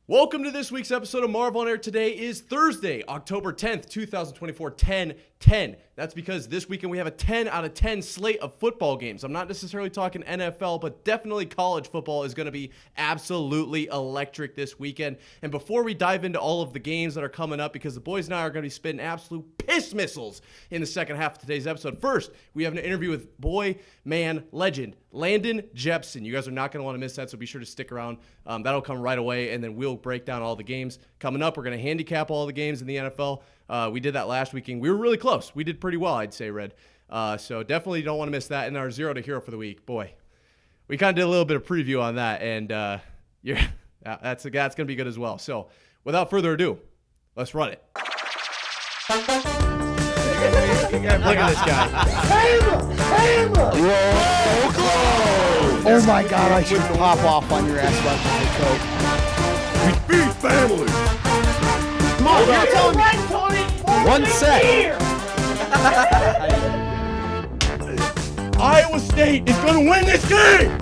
Welcome to this week's episode of Marv on Air. Today is Thursday, October 10th, 2024, 10-10. That's because this weekend we have a 10 out of 10 slate of football games. I'm not necessarily talking NFL, but definitely college football is going to be absolutely electric this weekend. And before we dive into all of the games that are coming up, because the boys and I are going to be spitting absolute piss missiles in the second half of today's episode. First, we have an interview with boy, man, legend, Landon Jepson. You guys are not going to want to miss that, so be sure to stick around. That'll come right away, and then we'll break down all the games. Coming up, we're going to handicap all the games in the NFL. We did that last weekend. We were really close. We did pretty well, I'd say, Red. So definitely don't want to miss that. And our Zero to Hero for the week. Boy, we kind of did a little bit of preview on that, and that's going to be good as well. So without further ado, let's run it. Look at this guy. Hammer! Whoa, close! Oh my God, I should pop off on your ass about the coat. We feed family! Come on, you're telling me. One sec. Iowa State is going to win this game!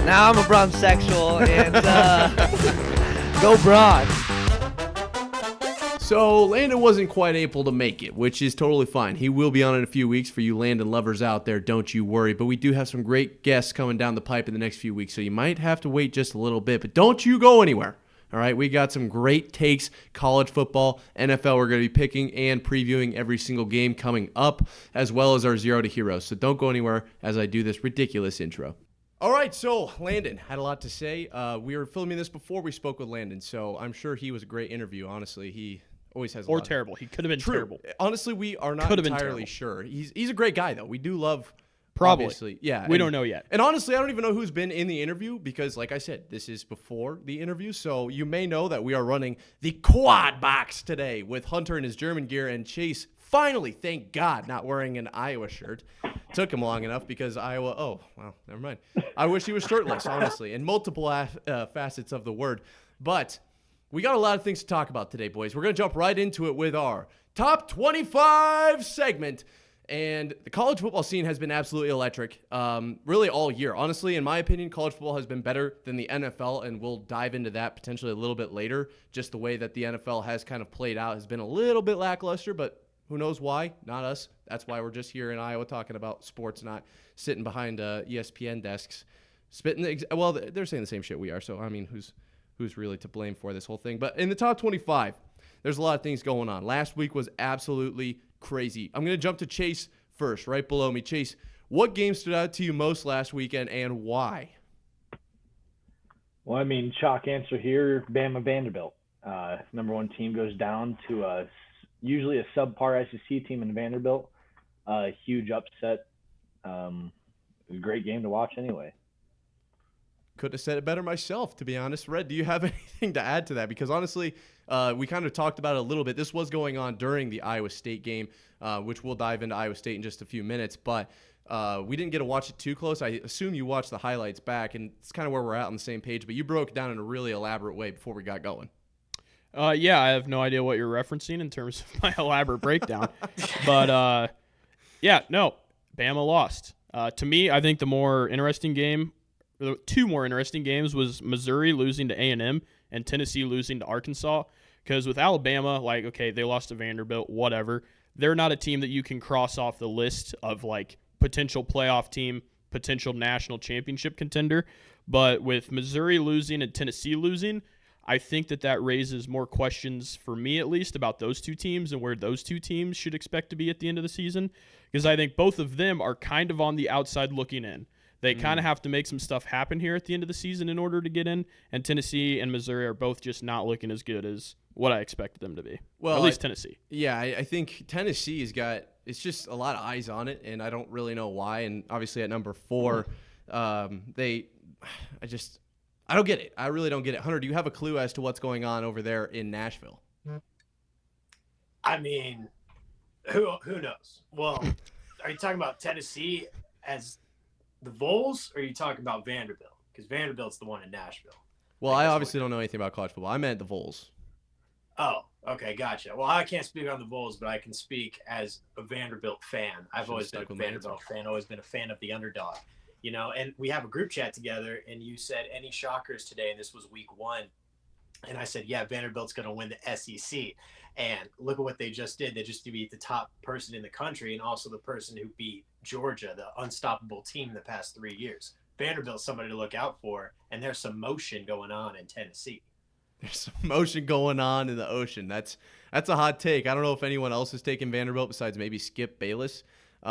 Now I'm a bronsexual and go broad. So Landon wasn't quite able to make it, which is totally fine. He will be on in a few weeks for you Landon lovers out there. Don't you worry. But we do have some great guests coming down the pipe in the next few weeks, so you might have to wait just a little bit. But don't you go anywhere. All right, we got some great takes, college football, NFL. We're going to be picking and previewing every single game coming up, as well as our Zero to Heroes. So don't go anywhere as I do this ridiculous intro. All right, so Landon had a lot to say. We were filming this before we spoke with Landon, so I'm sure he was a great interview. Honestly, he always has a lot. Terrible. He could have been terrible. Honestly, we are not entirely sure. He's a great guy, though. We do love, probably. Obviously. Yeah. We don't know yet. And honestly, I don't even know who's been in the interview because, like I said, this is before the interview. So you may know that we are running the quad box today with Hunter in his German gear and Chase finally, thank God, not wearing an Iowa shirt. Took him long enough because Iowa, oh, well, never mind. I wish he was shirtless, honestly, in multiple facets of the word. But we got a lot of things to talk about today, boys. We're going to jump right into it with our Top 25 segment. And the college football scene has been absolutely electric, really all year. Honestly, in my opinion, college football has been better than the NFL, and we'll dive into that potentially a little bit later. Just the way that the NFL has kind of played out has been a little bit lackluster, but who knows why? Not us. That's why we're just here in Iowa talking about sports, not sitting behind ESPN desks, spitting. Well, they're saying the same shit we are, so I mean, who's really to blame for this whole thing? But in the top 25, there's a lot of things going on. Last week was absolutely crazy. I'm going to jump to Chase first, right below me. Chase, what game stood out to you most last weekend and why? Well, I mean, chalk answer here, Bama Vanderbilt. Number one team goes down to usually a subpar SEC team in Vanderbilt. Huge upset. A great game to watch anyway. Couldn't have said it better myself, to be honest. Red, do you have anything to add to that? Because honestly, we kind of talked about it a little bit. This was going on during the Iowa State game, which we'll dive into Iowa State in just a few minutes. But we didn't get to watch it too close. I assume you watched the highlights back, and it's kind of where we're at on the same page. But you broke it down in a really elaborate way before we got going. Yeah, I have no idea what you're referencing in terms of my elaborate breakdown. But, yeah, no, Bama lost. To me, I think the two more interesting games was Missouri losing to A&M and Tennessee losing to Arkansas. Because with Alabama, like, okay, they lost to Vanderbilt, whatever. They're not a team that you can cross off the list of, like, potential playoff team, potential national championship contender. But with Missouri losing and Tennessee losing, I think that raises more questions, for me at least, about those two teams and where those two teams should expect to be at the end of the season. Because I think both of them are kind of on the outside looking in. They kind of have to make some stuff happen here at the end of the season in order to get in, and Tennessee and Missouri are both just not looking as good as what I expected them to be. Well, at least Tennessee. Yeah, I think Tennessee's got – it's just a lot of eyes on it, and I don't really know why. And obviously at number 4, I don't get it. I really don't get it. Hunter, do you have a clue as to what's going on over there in Nashville? I mean, who knows? Well, are you talking about Tennessee as – the Vols, or are you talking about Vanderbilt? Because Vanderbilt's the one in Nashville. Well, I obviously don't know anything about college football. I meant the Vols. Oh, okay, gotcha. Well, I can't speak on the Vols, but I can speak as a Vanderbilt fan. I've always been a Vanderbilt fan, always been a fan of the underdog. And we have a group chat together, and you said any shockers today, and this was week 1. And I said, yeah, Vanderbilt's going to win the SEC. And look at what they just did. They just beat the top person in the country and also the person who beat Georgia, the unstoppable team the past 3 years. Vanderbilt's somebody to look out for, and there's some motion going on in Tennessee. There's some motion going on in the ocean. That's a hot take. I don't know if anyone else has taken Vanderbilt besides maybe Skip Bayless. He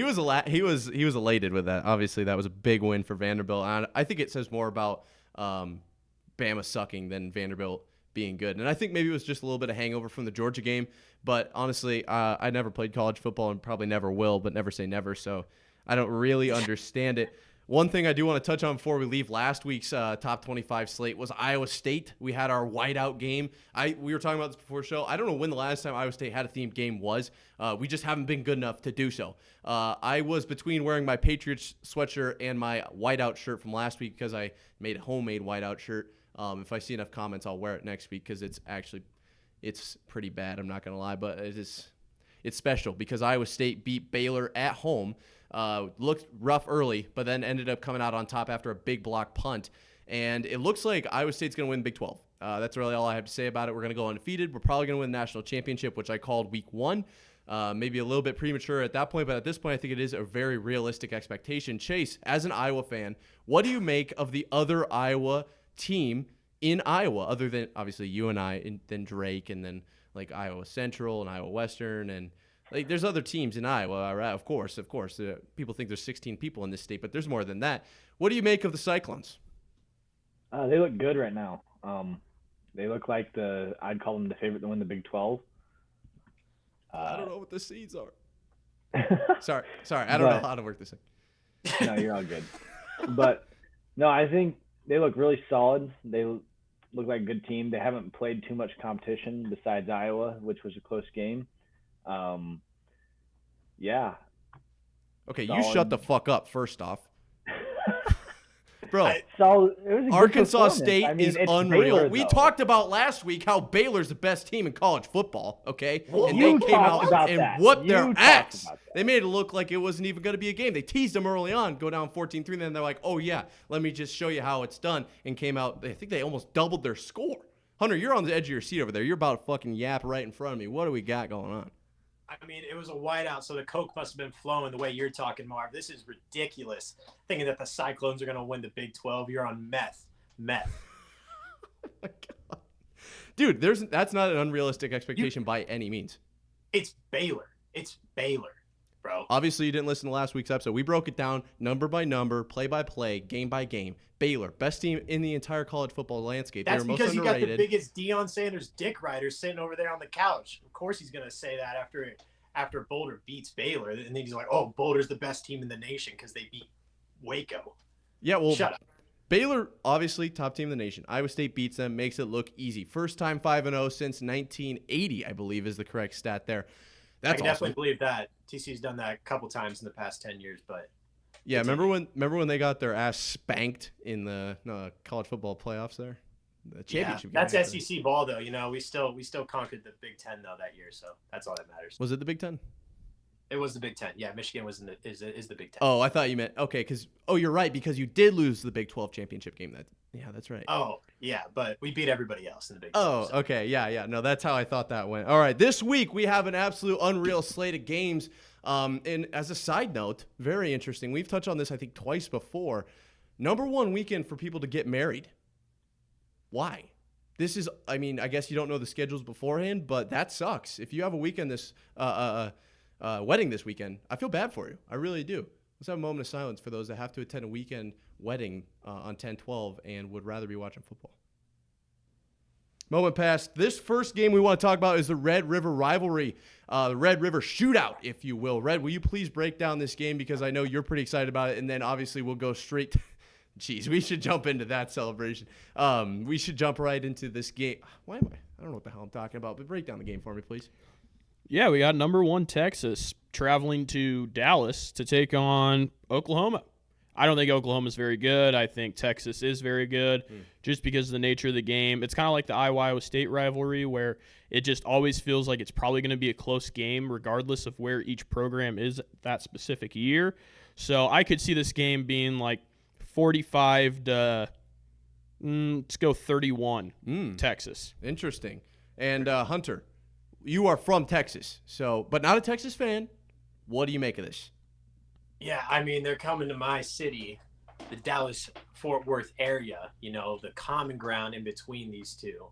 was elated with that. Obviously, that was a big win for Vanderbilt. I think it says more about Bama sucking than Vanderbilt being good. And I think maybe it was just a little bit of hangover from the Georgia game. But honestly, I never played college football and probably never will, but never say never. So I don't really understand it. One thing I do want to touch on before we leave, last week's top 25 slate was Iowa State. We had our whiteout game. We were talking about this before the show. I don't know when the last time Iowa State had a themed game was. We just haven't been good enough to do so. I was between wearing my Patriots sweatshirt and my whiteout shirt from last week because I made a homemade whiteout shirt. If I see enough comments, I'll wear it next week because it's pretty bad. I'm not going to lie, but it's special because Iowa State beat Baylor at home. Looked rough early, but then ended up coming out on top after a big block punt. And it looks like Iowa State's going to win Big 12. That's really all I have to say about it. We're going to go undefeated. We're probably going to win the national championship, which I called week 1. Maybe a little bit premature at that point, but at this point, I think it is a very realistic expectation. Chase, as an Iowa fan, what do you make of the other Iowa team in Iowa, other than obviously you and I, and then Drake, and then like Iowa Central and Iowa Western, and like there's other teams in Iowa, right? Of course. People think there's 16 people in this state, but there's more than that. What do you make of the Cyclones? They look good right now. They look like I'd call them the favorite to win the Big 12. I don't know what the seeds are. Sorry. I don't know how to work this thing. No, you're all good. But no, I think they look really solid. They look like a good team. They haven't played too much competition besides Iowa, which was a close game. Yeah. Okay, solid. You shut the fuck up first off. Bro, It was a good Arkansas performance. State is it's unreal. Baylor, We though. talked about last week how Baylor's the best team in college football, okay? Well, and you they came talked out about and that. whooped You their talked ass. about that. They made it look like it wasn't even going to be a game. They teased them early on, go down 14-3, and then they're like, oh, yeah, let me just show you how it's done, and came out. I think they almost doubled their score. Hunter, you're on the edge of your seat over there. You're about to fucking yap right in front of me. What do we got going on? I mean, it was a whiteout, so the Coke must have been flowing the way you're talking, Marv. This is ridiculous. Thinking that the Cyclones are going to win the Big 12. You're on meth. Oh my God. Dude, that's not an unrealistic expectation by any means. It's Baylor, bro. Obviously, you didn't listen to last week's episode. We broke it down number by number, play by play, game by game. Baylor, best team in the entire college football landscape. That's They were because most you got underrated. the biggest Deion Sanders dick rider sitting over there on the couch. Of course he's going to say that after Boulder beats Baylor. And then he's like, oh, Boulder's the best team in the nation because they beat Waco. Yeah, well, Shut up. Baylor, obviously, top team in the nation. Iowa State beats them, makes it look easy. First time 5-0 since 1980, I believe, is the correct stat there. I That's can awesome. definitely believe that. TC's done that a couple times in the past 10 years, but Yeah, remember when they got their ass spanked in the college football playoffs there? The championship game. that's SEC ball though. We still conquered the Big Ten though that year, so that's all that matters. Was it the Big Ten? It was the Big Ten. Yeah, Michigan was is the Big Ten. Oh, I thought you meant okay, you're right, because you did lose the Big 12 championship game. That's right. Oh, yeah, but we beat everybody else in the Big 12. Oh, so. okay. Yeah. No, that's how I thought that went. All right. This week, we have an absolute unreal slate of games. And as a side note, very interesting. We've touched on this, I think, twice before. Number one weekend for people to get married. Why? This is, I guess you don't know the schedules beforehand, but that sucks. If you have a weekend wedding this weekend, I feel bad for you. I really do. Let's have a moment of silence for those that have to attend a weekend wedding on 10/12 and would rather be watching football. Moment passed. This first game we want to talk about is the Red River rivalry, the Red River shootout, if you will. Red, will you please break down this game, because I know you're pretty excited about it, and then obviously we'll go straight to Jeez, we should jump into that celebration. We should jump right into this game. I don't know what the hell I'm talking about, but break down the game for me, please. Yeah, we got number 1 Texas traveling to Dallas to take on Oklahoma. I don't think Oklahoma's very good. I think Texas is very good just because of the nature of the game. It's kind of like the Iowa State rivalry where it just always feels like it's probably going to be a close game regardless of where each program is that specific year. So I could see this game being like 45 to, let's go 31, Texas. Interesting. And Hunter, you are from Texas, but not a Texas fan. What do you make of this? Yeah, I mean, they're coming to my city, the Dallas-Fort Worth area, the common ground in between these two.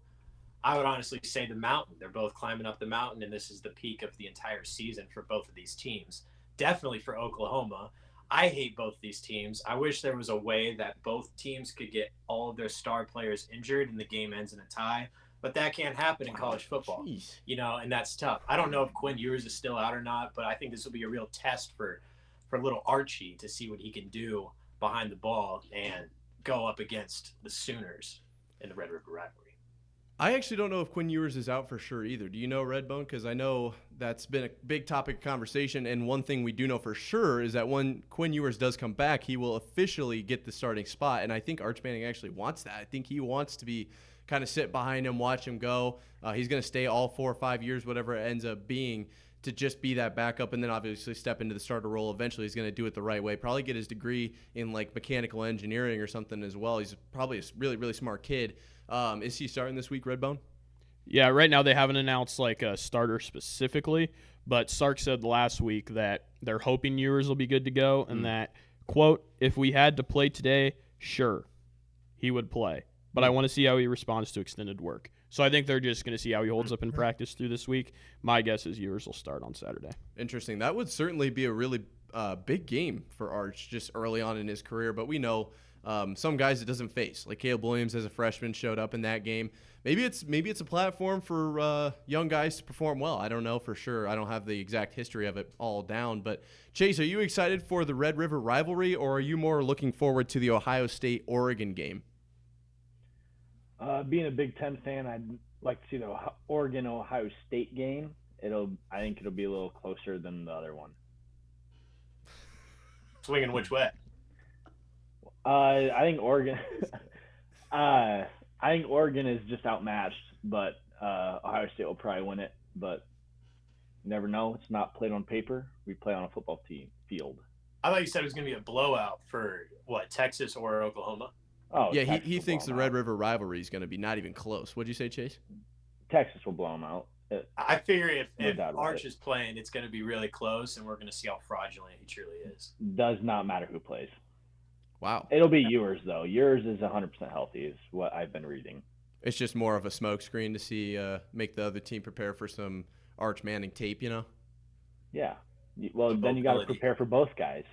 I would honestly say the mountain. They're both climbing up the mountain, and this is the peak of the entire season for both of these teams. Definitely for Oklahoma. I hate both these teams. I wish there was a way that both teams could get all of their star players injured and the game ends in a tie, but that can't happen in college football, and that's tough. I don't know if Quinn Ewers is still out or not, but I think this will be a real test for little Archie to see what he can do behind the ball and go up against the Sooners in the Red River rivalry. I actually don't know if Quinn Ewers is out for sure either. Do you know, Redbone? Because I know that's been a big topic of conversation, and one thing we do know for sure is that when Quinn Ewers does come back, he will officially get the starting spot, and I think Arch Manning actually wants that. I think he wants to be kind of sit behind him, watch him go. He's going to stay all 4 or 5 years, whatever it ends up being, to just be that backup and then obviously step into the starter role. Eventually he's going to do it the right way, probably get his degree in like mechanical engineering or something as well. He's probably a really, really smart kid. Is he starting this week, Redbone? Yeah, right now they haven't announced like a starter specifically, but Sark said last week that they're hoping Ewers will be good to go and that, quote, if we had to play today, sure, he would play. But I want to see how he responds to extended work. So I think they're just going to see how he holds up in practice through this week. My guess is Ewers will start on Saturday. Interesting. That would certainly be a really big game for Arch just early on in his career. But we know some guys it doesn't face. Like Caleb Williams as a freshman showed up in that game. Maybe it's a platform for young guys to perform well. I don't know for sure. I don't have the exact history of it all down. But Chase, are you excited for the Red River rivalry, or are you more looking forward to the Ohio State-Oregon game? Being a Big Ten fan, I'd like to see the Oregon-Ohio State game. I think it'll be a little closer than the other one. Swinging which way? I think Oregon. I think Oregon is just outmatched, but Ohio State will probably win it. But you never know. It's not played on paper. We play on a football field. I thought you said it was going to be a blowout for Texas or Oklahoma. Oh, yeah, he thinks the Red River rivalry is going to be not even close. What'd you say, Chase? Texas will blow them out. I figure if Arch is playing, it's going to be really close, and we're going to see how fraudulent he truly is. Does not matter who plays. Wow. It'll be Ewers, though. Ewers is 100% healthy is what I've been reading. It's just more of a smokescreen to see make the other team prepare for some Arch Manning tape, Yeah. Well, then you got to prepare for both guys.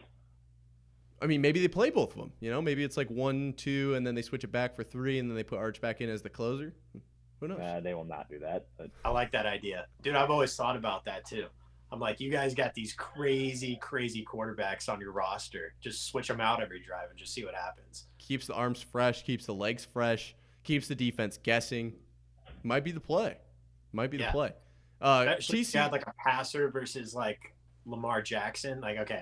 I mean, maybe they play both of them. Maybe it's like 1, 2, and then they switch it back for 3, and then they put Arch back in as the closer. Who knows? They will not do that. But I like that idea. Dude, I've always thought about that, too. I'm like, you guys got these crazy, crazy quarterbacks on your roster. Just switch them out every drive and just see what happens. Keeps the arms fresh, keeps the legs fresh, keeps the defense guessing. Might be the play. The play. Especially if you had like a passer versus like Lamar Jackson. Like, okay,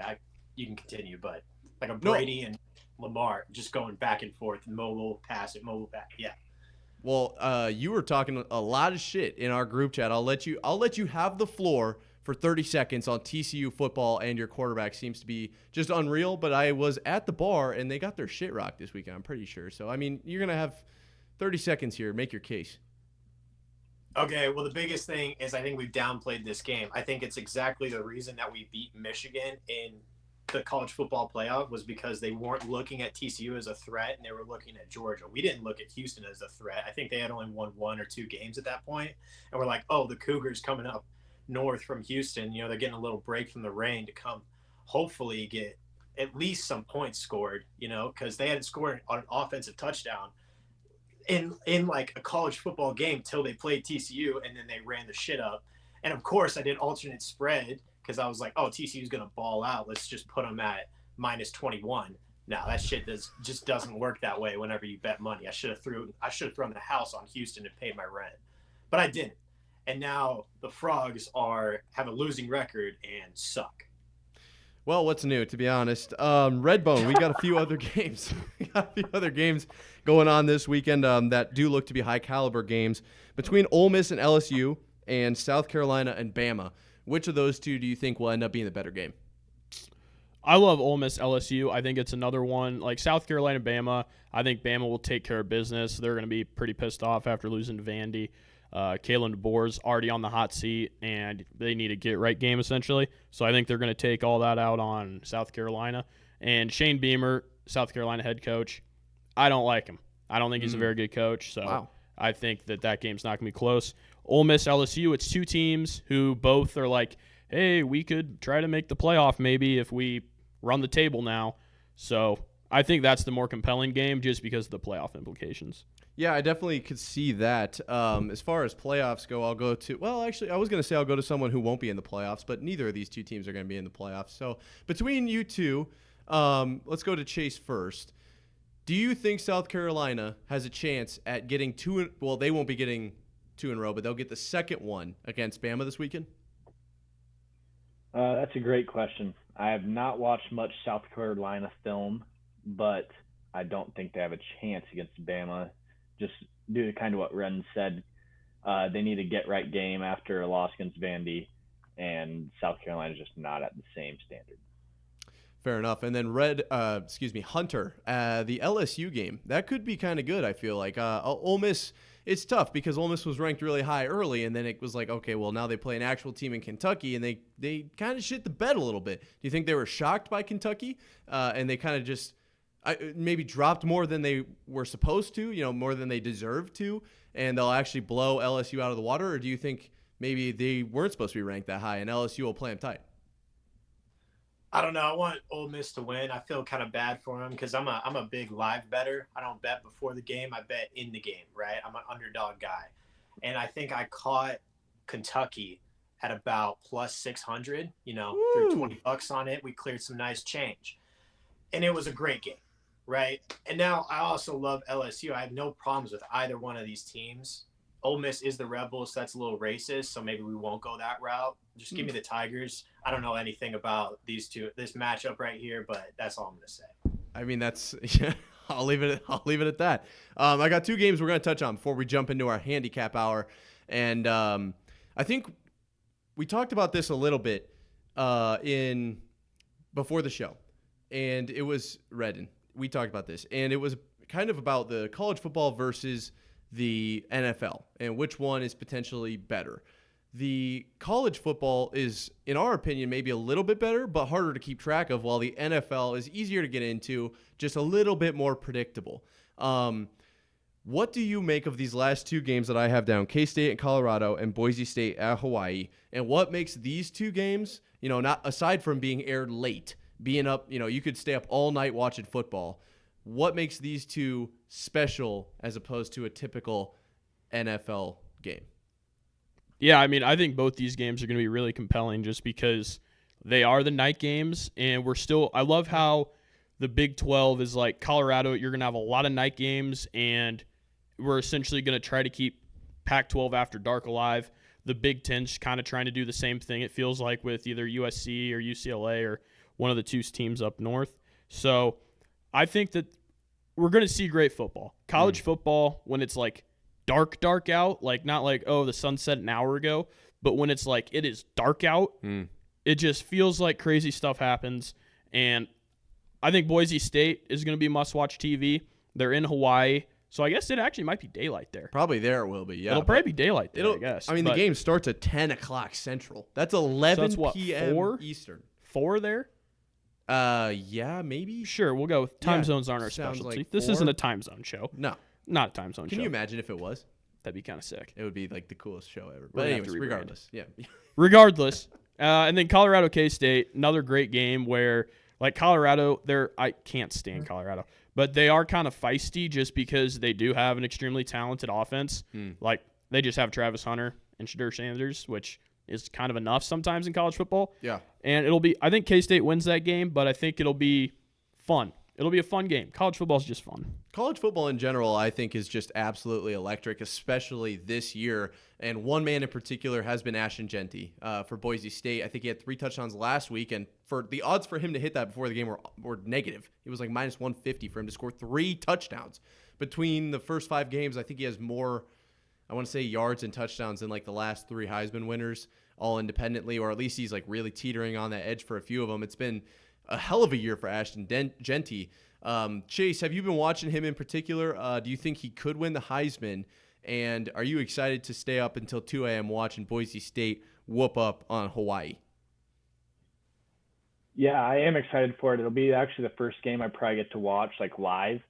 you can continue, but like a Brady and Lamar just going back and forth, mobile, pass it, mobile, back. Yeah. Well, you were talking a lot of shit in our group chat. I'll let you have the floor for 30 seconds on TCU football, and your quarterback seems to be just unreal. But I was at the bar, and they got their shit rocked this weekend, I'm pretty sure. So, I mean, you're going to have 30 seconds here. Make your case. Okay, well, the biggest thing is I think we've downplayed this game. I think it's exactly the reason that we beat Michigan in the college football playoff was because they weren't looking at TCU as a threat, and they were looking at Georgia. We didn't look at Houston as a threat. I think they had only won 1 or 2 games at that point, and we're like, oh, the Cougars coming up north from Houston, they're getting a little break from the rain to come hopefully get at least some points scored, because they hadn't scored on an offensive touchdown in like a college football game till they played TCU, and then they ran the shit up. And of course I did alternate spread because I was like, oh, TCU's going to ball out. Let's just put them at minus 21. Now that shit just doesn't work that way whenever you bet money. I should have thrown the house on Houston and paid my rent, but I didn't. And now the Frogs have a losing record and suck. Well, what's new, to be honest? Redbone, we got a few other games. We got a few other games going on this weekend that do look to be high-caliber games between Ole Miss and LSU and South Carolina and Bama. Which of those two do you think will end up being the better game? I love Ole Miss LSU. I think it's another one like South Carolina Bama. I think Bama will take care of business. They're going to be pretty pissed off after losing to Vandy. Kalen DeBoer's already on the hot seat, and they need a get-right game essentially. So I think they're going to take all that out on South Carolina. And Shane Beamer, South Carolina head coach, I don't like him. I don't think he's a very good coach. So I think that game's not going to be close. Ole Miss LSU, it's two teams who both are like, hey, we could try to make the playoff maybe if we run the table now. So I think that's the more compelling game just because of the playoff implications. Yeah, I definitely could see that. As far as playoffs go, I'll go to – well, actually, I was going to say I'll go to someone who won't be in the playoffs, but neither of these two teams are going to be in the playoffs. So between you two, let's go to Chase first. Do you think South Carolina has a chance at getting two – well, they won't be getting two in a row, but they'll get the second one against Bama this weekend? That's a great question. I have not watched much South Carolina film, but I don't think they have a chance against Bama. Just due to kind of what Ren said, they need a get-right game after a loss against Vandy, and South Carolina is just not at the same standard. Fair enough. And then Hunter, the LSU game, that could be kind of good, I feel like. Ole Miss, it's tough because Ole Miss was ranked really high early, and then it was like, okay, well, now they play an actual team in Kentucky, and they kind of shit the bed a little bit. Do you think they were shocked by Kentucky, and they kind of just maybe dropped more than they were supposed to, more than they deserved to, and they'll actually blow LSU out of the water? Or do you think maybe they weren't supposed to be ranked that high and LSU will play them tight? I don't know. I want Ole Miss to win. I feel kind of bad for them because I'm a big live bettor. I don't bet before the game. I bet in the game, right? I'm an underdog guy. And I think I caught Kentucky at about plus 600, threw $20 on it. We cleared some nice change. And it was a great game. Right. And now I also love LSU. I have no problems with either one of these teams. Ole Miss is the Rebels. So that's a little racist. So maybe we won't go that route. Just give me the Tigers. I don't know anything about these two, this matchup right here, but that's all I'm going to say. I mean, I'll leave it at that. I got two games we're going to touch on before we jump into our handicap hour. And I think we talked about this a little bit before the show. And it was Redden. We talked about this, and it was kind of about the college football versus the NFL and which one is potentially better. The college football is, in our opinion, maybe a little bit better, but harder to keep track of, while the NFL is easier to get into, just a little bit more predictable. What do you make of these last two games that I have down, K-State and Colorado and Boise State at Hawaii, and what makes these two games, not aside from being aired late, being up, you could stay up all night watching football. What makes these two special as opposed to a typical NFL game? Yeah, I mean, I think both these games are going to be really compelling just because they are the night games, and I love how the Big 12 is like Colorado. You're going to have a lot of night games, and we're essentially going to try to keep Pac-12 after dark alive. The Big 10's kind of trying to do the same thing, it feels like, with either USC or UCLA or one of the two teams up north. So I think that we're going to see great football. College football, when it's like dark out, like not like, oh, the sun set an hour ago, but when it's like it is dark out, it just feels like crazy stuff happens. And I think Boise State is going to be must-watch TV. They're in Hawaii, so I guess it actually might be daylight there. Probably there it will be, yeah. It'll probably be daylight there, I guess. I mean, the game starts at 10 o'clock Central. That's 11 p.m. 4? Eastern. 4 there? Yeah, maybe. Sure, we'll go. Time zones aren't our sounds specialty. like this 4. isn't a time zone show. No. Not a time zone show. Can you imagine if it was? That'd be kind of sick. It would be like the coolest show ever. We're But gonna have anyways, to rebrand. regardless. Yeah. Regardless. And then Colorado K-State, another great game where, like, Colorado, I can't stand Colorado, but they are kind of feisty just because they do have an extremely talented offense. Like, they just have Travis Hunter and Shadur Sanders, which is kind of enough sometimes in college football. Yeah. And I think K-State wins that game, but I think it'll be fun. It'll be a fun game. College football is just fun. College football in general, I think, is just absolutely electric, especially this year. And one man in particular has been Ashton Jeanty for Boise State. I think he had 3 touchdowns last week, and for the odds for him to hit that before the game were negative. It was like minus 150 for him to score 3 touchdowns. Between the first 5 games, I think he has more, I want to say, yards and touchdowns than like the last 3 Heisman winners all independently, or at least he's like really teetering on that edge for a few of them. It's been a hell of a year for Ashton Jeanty. Chase, have you been watching him in particular? Do you think he could win the Heisman? And are you excited to stay up until 2 a.m. watching Boise State whoop up on Hawaii? Yeah, I am excited for it. It'll be actually the first game I probably get to watch like live,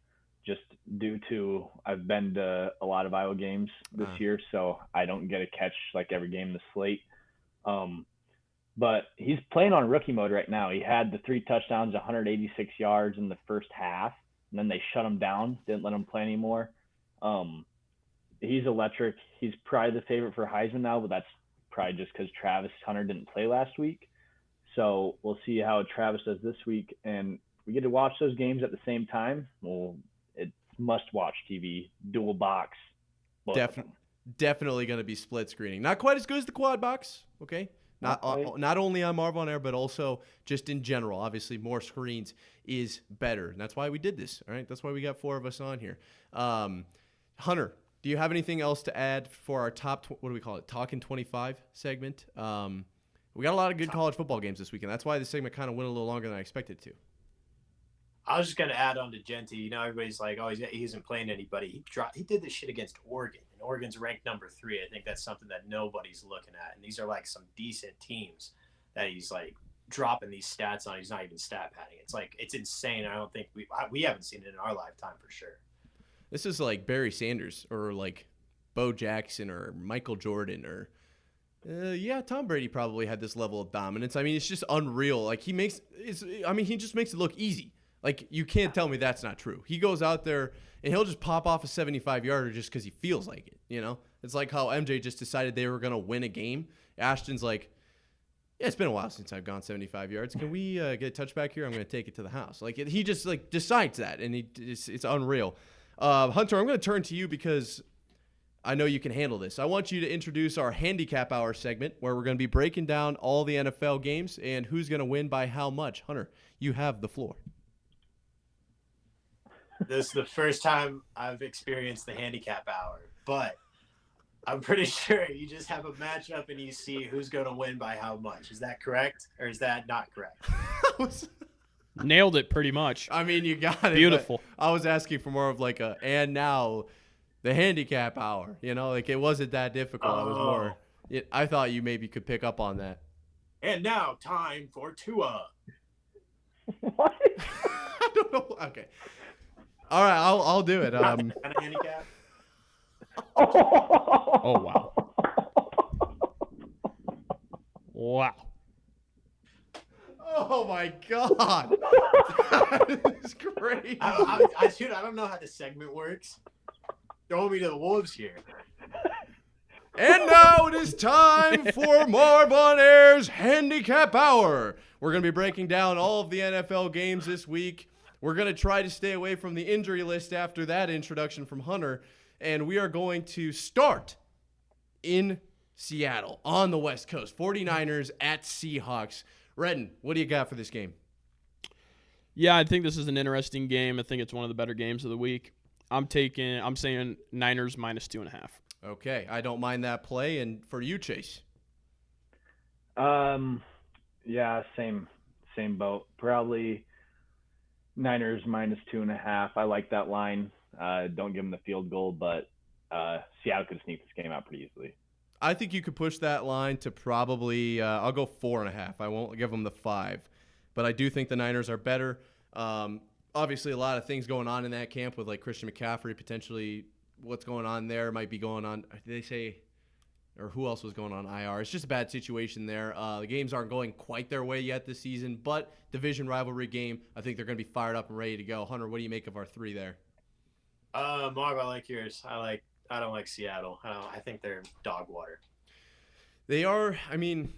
just due to I've been to a lot of Iowa games this year, so I don't get to catch like every game in the slate. But he's playing on rookie mode right now. He had the 3 touchdowns, 186 yards in the first half, and then they shut him down, didn't let him play anymore. He's electric. He's probably the favorite for Heisman now, but that's probably just because Travis Hunter didn't play last week. So we'll see how Travis does this week, and we get to watch those games at the same time. Well, it's must-watch TV, dual box. Definitely going to be split screening. Not quite as good as the quad box, okay? Not only on Marv on Air, but also just in general. Obviously, more screens is better, and that's why we did this. All right, that's why we got 4 of us on here. Hunter, do you have anything else to add for our top? What do we call it? Talking 25 segment. We got a lot of good college football games this weekend. That's why this segment kind of went a little longer than I expected to. I was just gonna add on to Jeanty. You know, everybody's like, "Oh, he isn't playing anybody." He did this shit against Oregon, and Oregon's ranked number 3. I think that's something that nobody's looking at. And these are like some decent teams that he's like dropping these stats on. He's not even stat padding. It's like it's insane. I don't think we haven't seen it in our lifetime for sure. This is like Barry Sanders or like Bo Jackson or Michael Jordan or Tom Brady probably had this level of dominance. I mean, it's just unreal. Like he just makes it look easy. Like, you can't tell me that's not true. He goes out there, and he'll just pop off a 75-yarder just because he feels like it, you know? It's like how MJ just decided they were going to win a game. Ashton's like, yeah, it's been a while since I've gone 75 yards. Can we get a touchback here? I'm going to take it to the house. Like, he just, like, decides that, and it's unreal. Hunter, I'm going to turn to you because I know you can handle this. I want you to introduce our Handicap Hour segment where we're going to be breaking down all the NFL games and who's going to win by how much. Hunter, you have the floor. This is the first time I've experienced the handicap hour, but I'm pretty sure you just have a matchup and you see who's going to win by how much. Is that correct, or is that not correct? Nailed it pretty much. I mean, you got it. Beautiful. I was asking for more of like and now the handicap hour. You know, like it wasn't that difficult. I was more. I thought you maybe could pick up on that. And now time for Tua. What? I don't know. Okay. All right, I'll do it. Kind of handicap. Oh, wow. Wow. Oh, my God. That is crazy. Dude, I don't know how this segment works. Throw me to the wolves here. And now it is time for Marv on Air's Handicap Hour. We're going to be breaking down all of the NFL games this week. We're going to try to stay away from the injury list after that introduction from Hunter. And we are going to start in Seattle on the West Coast. 49ers at Seahawks. Redden, what do you got for this game? Yeah, I think this is an interesting game. I think it's one of the better games of the week. I'm saying Niners minus 2.5. Okay, I don't mind that play. And for you, Chase? Yeah, same boat. Probably Niners minus 2.5. I like that line. Don't give them the field goal, but Seattle could sneak this game out pretty easily. I think you could push that line to probably I'll go 4.5. I won't give them the 5. But I do think the Niners are better. Obviously, a lot of things going on in that camp with like Christian McCaffrey, potentially what's going on there might be going on. Did they say or who else was going on IR? It's just a bad situation there. The games aren't going quite their way yet this season, but division rivalry game, I think they're going to be fired up and ready to go. Hunter, what do you make of our 3 there? Marv, I like yours. I don't like Seattle. I think they're dog water. They are. I mean,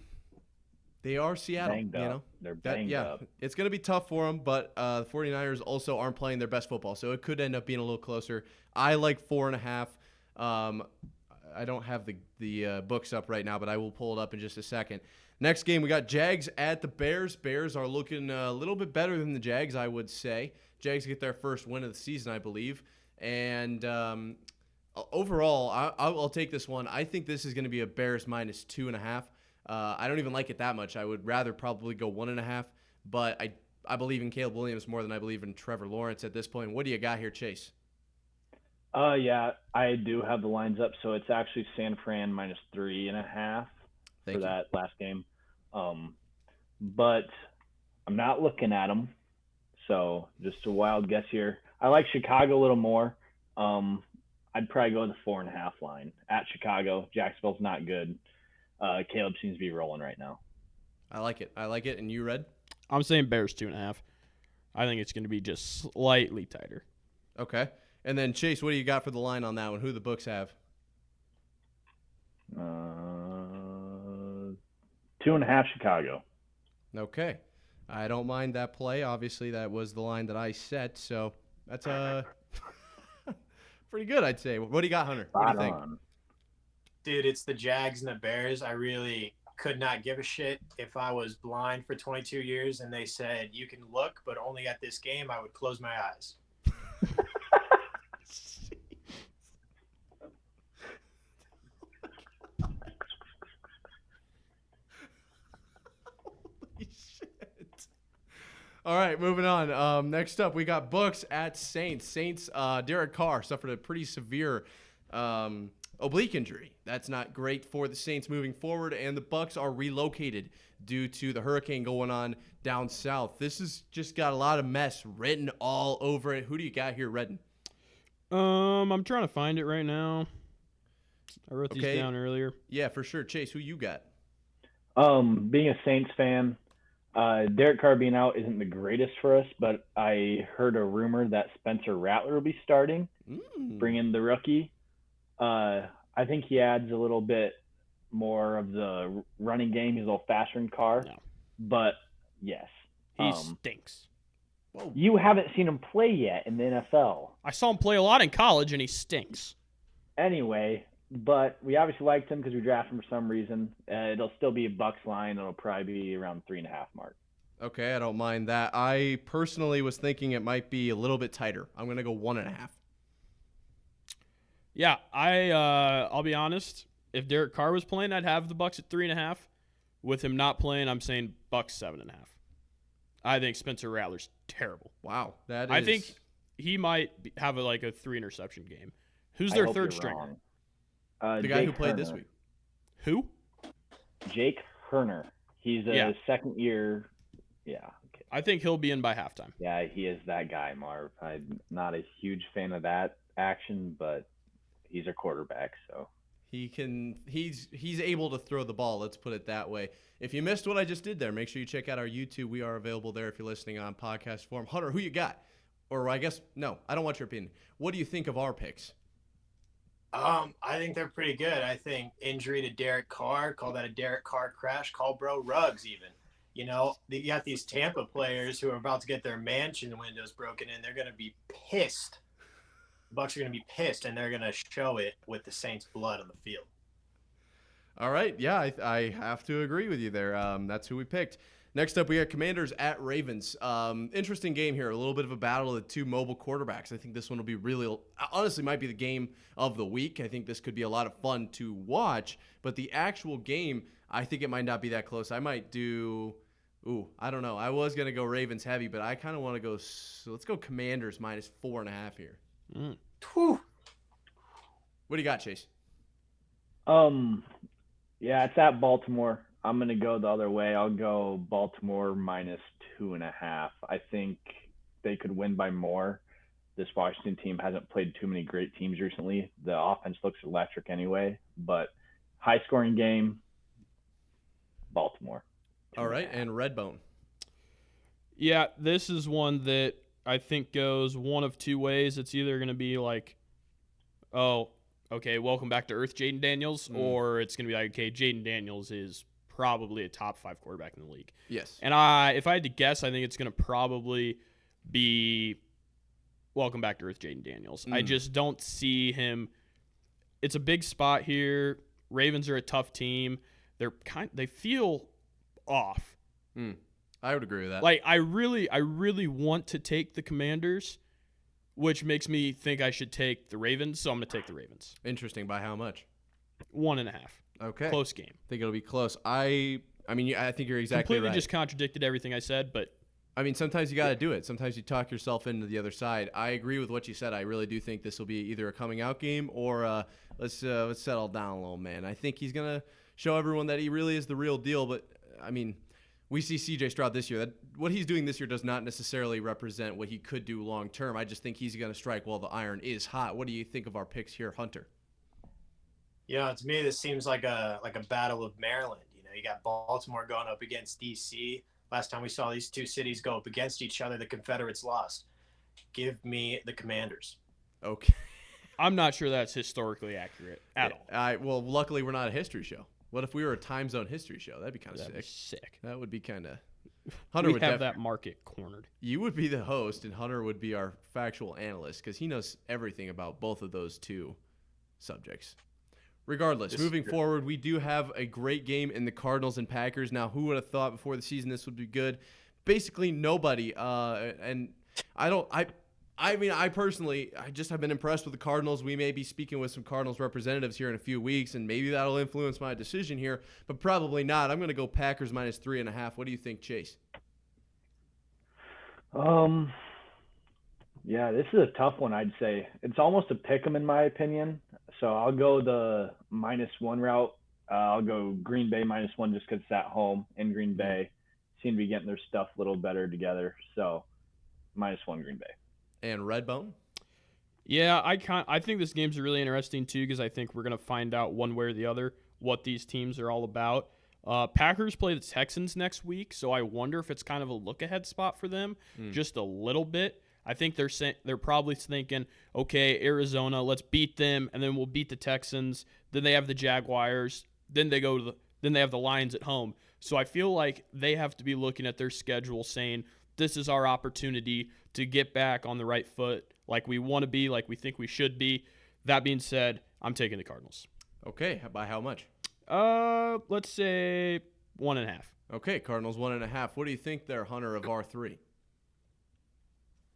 They are Seattle. Banged you up. know? They're banged up. It's going to be tough for them, but the 49ers also aren't playing their best football, so it could end up being a little closer. I like 4.5. I don't have the books up right now, but I will pull it up in just a second. Next game, we got Jags at the Bears. Bears are looking a little bit better than the Jags, I would say. Jags get their first win of the season, I believe. And overall, I'll take this one. I think this is going to be a Bears minus 2.5. I don't even like it that much. I would rather probably go 1.5, but I believe in Caleb Williams more than I believe in Trevor Lawrence at this point. What do you got here, Chase? Yeah, I do have the lines up, so it's actually San Fran minus 3.5 for that last game. But I'm not looking at them, so just a wild guess here. I like Chicago a little more. I'd probably go the 4.5 line at Chicago. Jacksonville's not good. Caleb seems to be rolling right now. I like it. And you, Red? I'm saying Bears 2.5. I think it's going to be just slightly tighter. Okay. And then, Chase, what do you got for the line on that one? Who the books have? 2.5 Chicago. Okay. I don't mind that play. Obviously, that was the line that I set, so that's pretty good, I'd say. What do you got, Hunter? What do you think? Dude, it's the Jags and the Bears. I really could not give a shit if I was blind for 22 years and they said, you can look, but only at this game, I would close my eyes. Holy shit. All right, moving on. Next up, we got Bucks at Saints. Saints, Derek Carr suffered a pretty severe oblique injury. That's not great for the Saints moving forward, and the Bucks are relocated due to the hurricane going on down south. This has just got a lot of mess written all over it. Who do you got here, Redden? I'm trying to find it right now. I wrote these down earlier. Yeah, for sure. Chase, who you got? Being a Saints fan, Derek Carr being out isn't the greatest for us, but I heard a rumor that Spencer Rattler will be starting, bring in the rookie. I think he adds a little bit more of the running game. He's a little faster than Carr. No. But, yes. He stinks. Whoa. You haven't seen him play yet in the NFL. I saw him play a lot in college, and he stinks. Anyway, but we obviously liked him because we drafted him for some reason. It'll still be a Bucks line. It'll probably be around 3.5 mark. Okay, I don't mind that. I personally was thinking it might be a little bit tighter. I'm going to go 1.5. Yeah, I'll be honest. If Derek Carr was playing, I'd have the Bucks at 3.5. With him not playing, I'm saying Bucks 7.5. I think Spencer Rattler's terrible. Wow, that is. I think he might have a 3-interception game. Who's their third stringer? The guy who played this week. Who? Jake Herner. He's a second year. Yeah. Okay. I think he'll be in by halftime. Yeah, he is that guy, Marv. I'm not a huge fan of that action, but he's a quarterback, so. He's able to throw the ball, let's put it that way. If you missed what I just did there, make sure you check out our YouTube. We are available there if you're listening on podcast form. Hunter, who you got? Or I guess, no, I don't want your opinion. What do you think of our picks? I think they're pretty good. I think injury to Derek Carr, call that a Derek Carr crash, call bro Ruggs even. You know, you got these Tampa players who are about to get their mansion windows broken in. They're going to be pissed. The Bucs are going to be pissed, and they're going to show it with the Saints' blood on the field. All right. Yeah, I have to agree with you there. That's who we picked. Next up, we got Commanders at Ravens. Interesting game here. A little bit of a battle of the two mobile quarterbacks. I think this one will be really, honestly, might be the game of the week. I think this could be a lot of fun to watch. But the actual game, I think it might not be that close. I might do, I don't know. I was going to go Ravens heavy, but I kind of want to go, so let's go Commanders minus 4.5 here. Whew. What do you got, Chase? Yeah, it's at Baltimore. I'm going to go the other way. I'll go Baltimore minus 2.5. I think they could win by more. This Washington team hasn't played too many great teams recently. The offense looks electric anyway, but high-scoring game, Baltimore. All right, and Redbone. Yeah, this is one that I think goes one of two ways. It's either going to be like, oh, okay, welcome back to Earth, Jaden Daniels, or it's going to be like, okay, Jaden Daniels is probably a top 5 quarterback in the league. Yes. And if I had to guess, I think it's going to probably be welcome back to earth Jaden Daniels. I just don't see him. It's a big spot here. Ravens are a tough team. They feel off. I would agree with that. Like I really want to take the Commanders, which makes me think I should take the Ravens, so I'm going to take the Ravens. Interesting. By how much? 1.5. Okay. Close game. I think it'll be close. I mean, I think you're exactly Completely right. just contradicted everything I said, but I mean, sometimes you got to do it. Sometimes you talk yourself into the other side. I agree with what you said. I really do think this will be either a coming out game or let's settle down a little, man. I think he's gonna show everyone that he really is the real deal. But I mean, we see C.J. Stroud this year. That what he's doing this year does not necessarily represent what he could do long term. I just think he's gonna strike while the iron is hot. What do you think of our picks here, Hunter? Yeah, to me, this seems like a battle of Maryland. You got Baltimore going up against D.C. Last time we saw these two cities go up against each other, the Confederates lost. Give me the Commanders. Okay. I'm not sure that's historically accurate at all. Well, luckily we're not a history show. What if we were a time zone history show? That'd be kind of That'd sick. be sick. That would be kind of. Hunter We would have that market cornered. You would be the host, and Hunter would be our factual analyst because he knows everything about both of those two subjects. Regardless, moving forward, we do have a great game in the Cardinals and Packers. Now, who would have thought before the season this would be good? Basically, nobody. And I mean, I personally, I just have been impressed with the Cardinals. We may be speaking with some Cardinals representatives here in a few weeks, and maybe that'll influence my decision here, but probably not. I'm going to go Packers minus 3.5. What do you think, Chase? Yeah, this is a tough one, I'd say. It's almost a pick 'em in my opinion. So I'll go the -1 route. I'll go Green Bay -1 just because it's at home in Green Bay. Seem to be getting their stuff a little better together. So -1 Green Bay. And Redbone? Yeah, I think this game's really interesting too because I think we're going to find out one way or the other what these teams are all about. Packers play the Texans next week, so I wonder if it's kind of a look-ahead spot for them, just a little bit. I think they're probably thinking, okay, Arizona, let's beat them, and then we'll beat the Texans. Then they have the Jaguars. Then they have the Lions at home. So I feel like they have to be looking at their schedule, saying this is our opportunity to get back on the right foot, like we want to be, like we think we should be. That being said, I'm taking the Cardinals. Okay, by how much? Let's say 1.5. Okay, Cardinals 1.5. What do you think there, Hunter, of R3?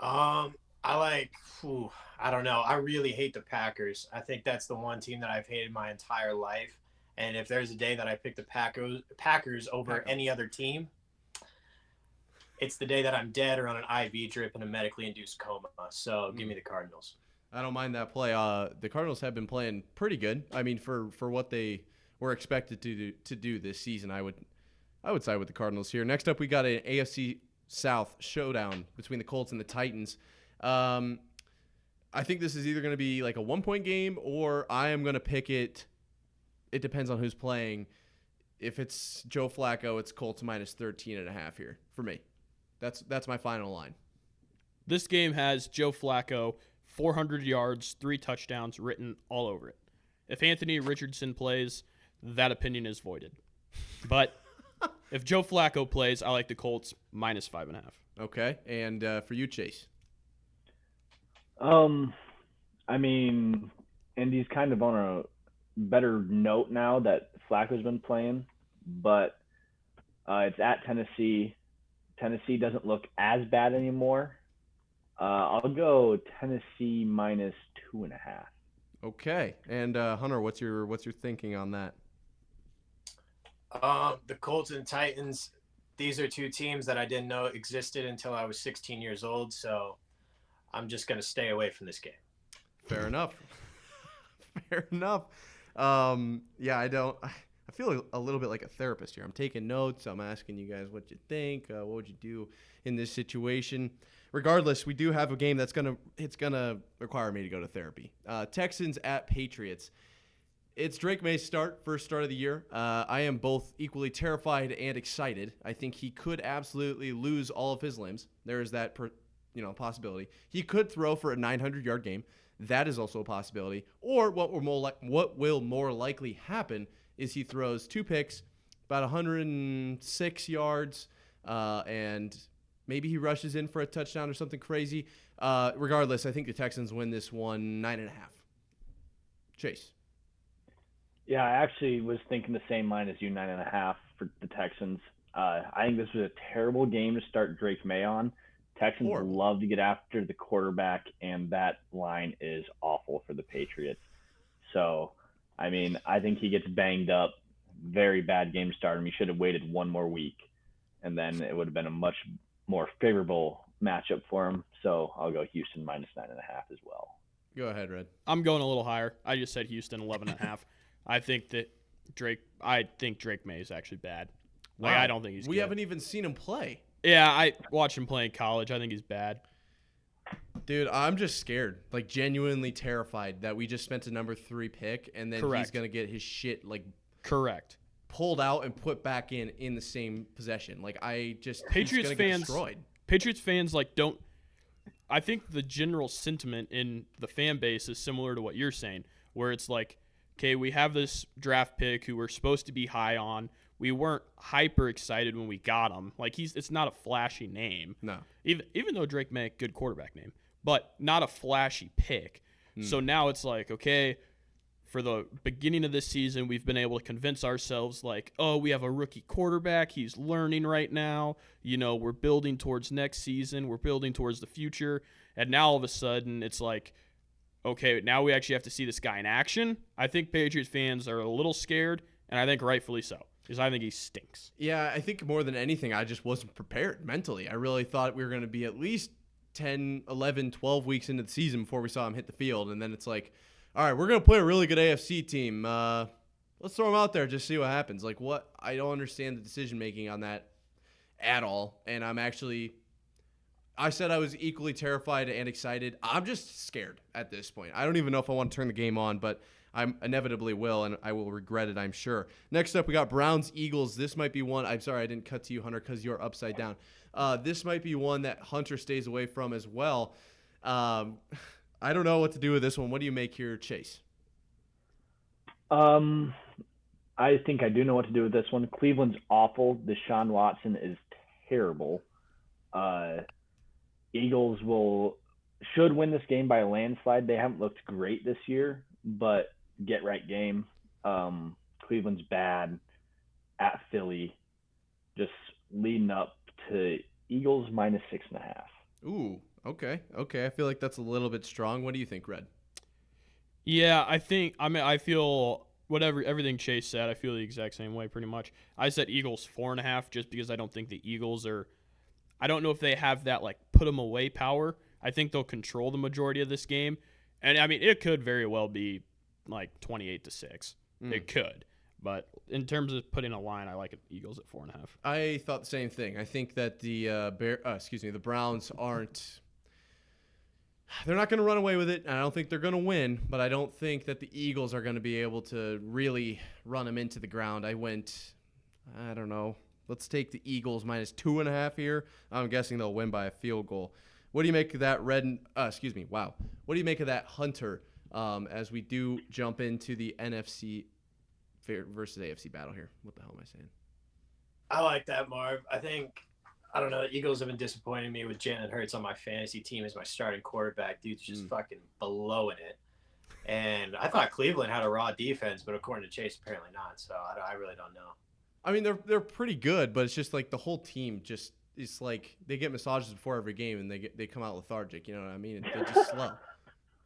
I don't know. I really hate the Packers. I think that's the one team that I've hated my entire life. And if there's a day that I pick the Packers over any other team, it's the day that I'm dead or on an IV drip in a medically induced coma. So give me the Cardinals. I don't mind that play. The Cardinals have been playing pretty good. I mean, for what they were expected to do this season, I would side with the Cardinals here. Next up, we got an AFC South showdown between the Colts and the Titans. I think this is either going to be like a 1-point game or I am going to pick it. It depends on who's playing. If it's Joe Flacco, it's Colts minus 13.5 here for me. That's my final line. This game has Joe Flacco, 400 yards, 3 touchdowns written all over it. If Anthony Richardson plays, that opinion is voided. But if Joe Flacco plays, I like the Colts minus 5.5. Okay, and for you, Chase? I mean, Indy's kind of on a better note now that Flacco's been playing, but it's at Tennessee. Tennessee doesn't look as bad anymore. I'll go Tennessee minus 2.5. Okay, and Hunter, what's your thinking on that? The Colts and Titans, these are two teams that I didn't know existed until I was 16 years old, so I'm just going to stay away from this game. Fair enough. Fair enough. Yeah, I feel a little bit like a therapist here. I'm taking notes. I'm asking you guys what you think. What would you do in this situation? Regardless, we do have a game that's gonna require me to go to therapy. Texans at Patriots. It's Drake May's first start of the year. I am both equally terrified and excited. I think he could absolutely lose all of his limbs. There is that possibility. He could throw for a 900-yard game. That is also a possibility. Or what will more likely happen is he throws 2 picks, about 106 yards, and maybe he rushes in for a touchdown or something crazy. Regardless, I think the Texans win this one 9.5. Chase. Yeah, I actually was thinking the same line as you, 9.5 for the Texans. I think this was a terrible game to start Drake May on. Texans Horrible. love to get after the quarterback, and that line is awful for the Patriots. So, I mean, I think he gets banged up. Very bad game to start him. He should have waited one more week, and then it would have been a much more favorable matchup for him. So I'll go Houston minus 9.5 as well. Go ahead, Red. I'm going a little higher. I just said Houston 11.5. I think Drake May is actually bad. Like, Wow. I don't think he's We good. haven't even seen him play. Yeah, I watched him play in college. I think he's bad. Dude, I'm just scared. Like, genuinely terrified that we just spent a number 3 pick, and then he's Correct. going to get his shit, like, Correct. pulled out and put back in the same possession. Like, he's Patriots gonna get fans destroyed. Patriots fans don't. I think the general sentiment in the fan base is similar to what you're saying, where it's like, okay, we have this draft pick who we're supposed to be high on. We weren't hyper excited when we got him. Like, it's not a flashy name. No. Even though Drake May, good quarterback name, but not a flashy pick. So now it's like, okay, for the beginning of this season, we've been able to convince ourselves, like, oh, we have a rookie quarterback. He's learning right now. You know, we're building towards next season. We're building towards the future. And now all of a sudden, it's like, okay, now we actually have to see this guy in action. I think Patriots fans are a little scared, and I think rightfully so, because I think he stinks. Yeah, I think more than anything, I just wasn't prepared mentally. I really thought we were going to be at least 10, 11, 12 weeks into the season before we saw him hit the field. And then it's like, all right, we're going to play a really good AFC team. Let's throw him out there, just see what happens. Like, what? I don't understand the decision-making on that at all. And I said I was equally terrified and excited. I'm just scared at this point. I don't even know if I want to turn the game on, but I inevitably will, and I will regret it, I'm sure. Next up, we got Browns-Eagles. This might be one. I'm sorry I didn't cut to you, Hunter, because you're upside down. This might be one that Hunter stays away from as well. I don't know what to do with this one. What do you make here, Chase? I think I do know what to do with this one. Cleveland's awful. Deshaun Watson is terrible. Eagles should win this game by a landslide. They haven't looked great this year, but get right game. Cleveland's bad at Philly, just leading up to Eagles minus 6.5. Ooh, okay. I feel like that's a little bit strong. What do you think, Red? Yeah, I feel everything Chase said, I feel the exact same way pretty much. I said Eagles 4.5 just because I don't think the Eagles I don't know if they have that, like, put them away power. I think they'll control the majority of this game. And, I mean, it could very well be, like, 28-6. It could. But in terms of putting a line, I like it, Eagles at 4.5. I thought the same thing. I think that the Browns aren't. They're not going to run away with it, and I don't think they're going to win. But I don't think that the Eagles are going to be able to really run them into the ground. I don't know. Let's take the Eagles minus 2.5 here. I'm guessing they'll win by a field goal. What do you make of that, Wow. What do you make of that, Hunter? As we do jump into the NFC versus AFC battle here. What the hell am I saying? I like that, Marv. I don't know. The Eagles have been disappointing me with Jalen Hurts on my fantasy team as my starting quarterback. Dude's just fucking blowing it. And I thought Cleveland had a raw defense, but according to Chase, apparently not. So I really don't know. I mean, they're pretty good, but it's just like the whole team just is like they get massages before every game and they come out lethargic. You know what I mean? They're just slow.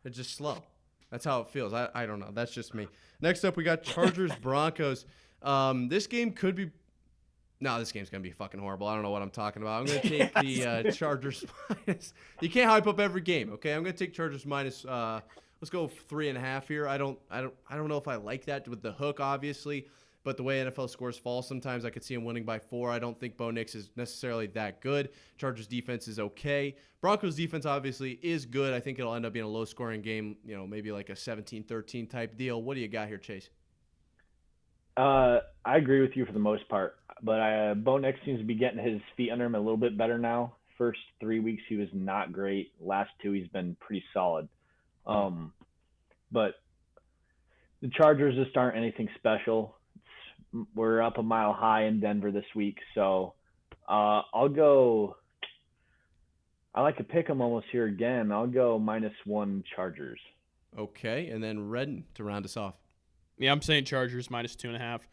They're just slow. That's how it feels. I don't know. That's just me. Next up, we got Chargers Broncos. This game could be. No, this game's gonna be fucking horrible. I don't know what I'm talking about. I'm gonna take the Chargers minus. You can't hype up every game, okay? I'm gonna take Chargers minus. Let's go 3.5 here. I don't know if I like that with the hook, obviously. But the way NFL scores fall, sometimes I could see him winning by 4. I don't think Bo Nix is necessarily that good. Chargers defense is okay. Broncos defense obviously is good. I think it'll end up being a low-scoring game, maybe like a 17-13 type deal. What do you got here, Chase? I agree with you for the most part, but Bo Nix seems to be getting his feet under him a little bit better now. First 3 weeks he was not great. Last 2 he's been pretty solid. But the Chargers just aren't anything special. we're up a mile high in Denver this week, so I'll go. I like to pick them almost here again. I'll go -1 Chargers. Okay, and then Redden to round us off. Yeah, I'm saying Chargers -2.5.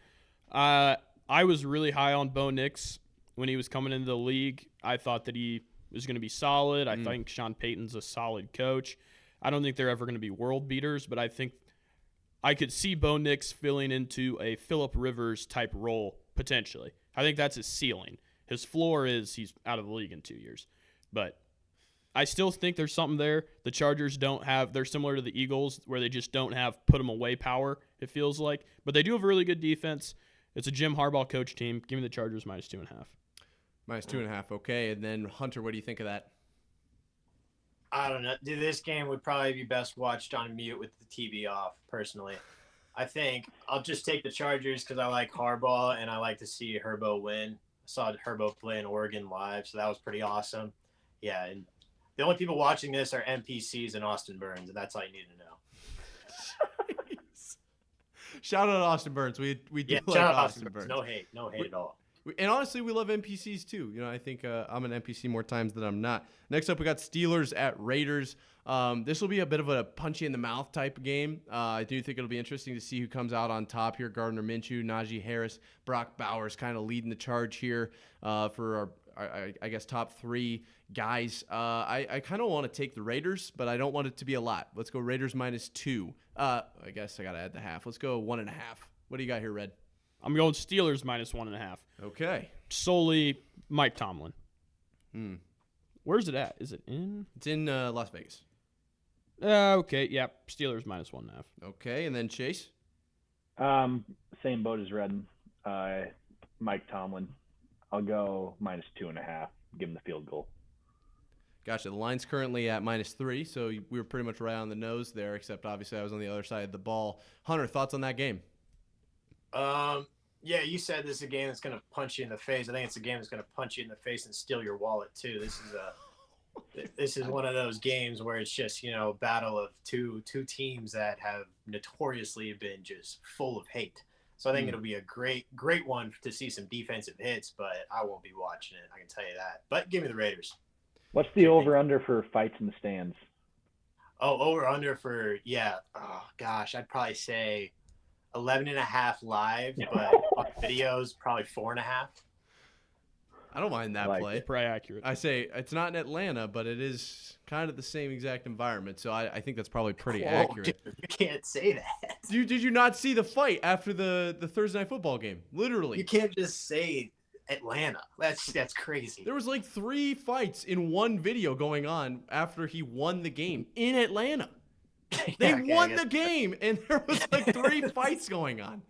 I was really high on Bo Nix when he was coming into the league. I thought that he was going to be solid. I think Sean Payton's a solid coach. I don't think they're ever going to be world beaters, but I think I could see Bo Nix filling into a Phillip Rivers type role potentially. I think that's his ceiling. His floor is he's out of the league in 2 years. But I still think there's something there. The Chargers don't have – they're similar to the Eagles where they just don't have put-them-away power, it feels like. But they do have a really good defense. It's a Jim Harbaugh coach team. Give me the Chargers -2.5. -2.5, okay. And then, Hunter, what do you think of that? I don't know. Dude, this game would probably be best watched on mute with the TV off, personally. I think I'll just take the Chargers because I like Harbaugh and I like to see Herbo win. I saw Herbo play in Oregon live, so that was pretty awesome. Yeah, and the only people watching this are NPCs and Austin Burns, and that's all you need to know. Shout out to Austin Burns. We do like shout out Austin Burns. No hate at all. And honestly, we love NPCs too. You know, I think I'm an NPC more times than I'm not. Next up, we got Steelers at Raiders. This will be a bit of a punchy in the mouth type of game. I do think it'll be interesting to see who comes out on top here. Gardner Minshew, Najee Harris, Brock Bowers kind of leading the charge here for our, I guess, top three guys. I kind of want to take the Raiders, but I don't want it to be a lot. Let's go Raiders -2. I guess I got to add the half. Let's go 1.5. What do you got here, Red? I'm going Steelers -1.5. Okay. Solely Mike Tomlin. Where's it at? Is it in? It's in Las Vegas. Okay, yeah. Steelers -1.5. Okay, and then Chase? Same boat as Redden. Mike Tomlin. I'll go -2.5. Give him the field goal. Gotcha. The line's currently at -3, so we were pretty much right on the nose there, except obviously I was on the other side of the ball. Hunter, thoughts on that game? Yeah, you said this is a game that's going to punch you in the face. I think it's a game that's going to punch you in the face and steal your wallet too. This is one of those games where it's just, you know, battle of two teams that have notoriously been just full of hate. So I think it'll be a great one to see some defensive hits, but I won't be watching it. I can tell you that. But give me the Raiders. What's the over/under for fights in the stands? Oh, over/under for oh gosh, I'd probably say 11.5 live, but on videos probably 4.5. I don't mind that play. Pretty accurate. I say it's not in Atlanta, but it is kind of the same exact environment, so I think that's probably pretty accurate. Dude, you can't say that. Did you not see the fight after the Thursday Night Football game? Literally. You can't just say Atlanta. That's crazy. There was like 3 fights in one video going on after he won the game in Atlanta. They won the game, and there was like 3 fights going on.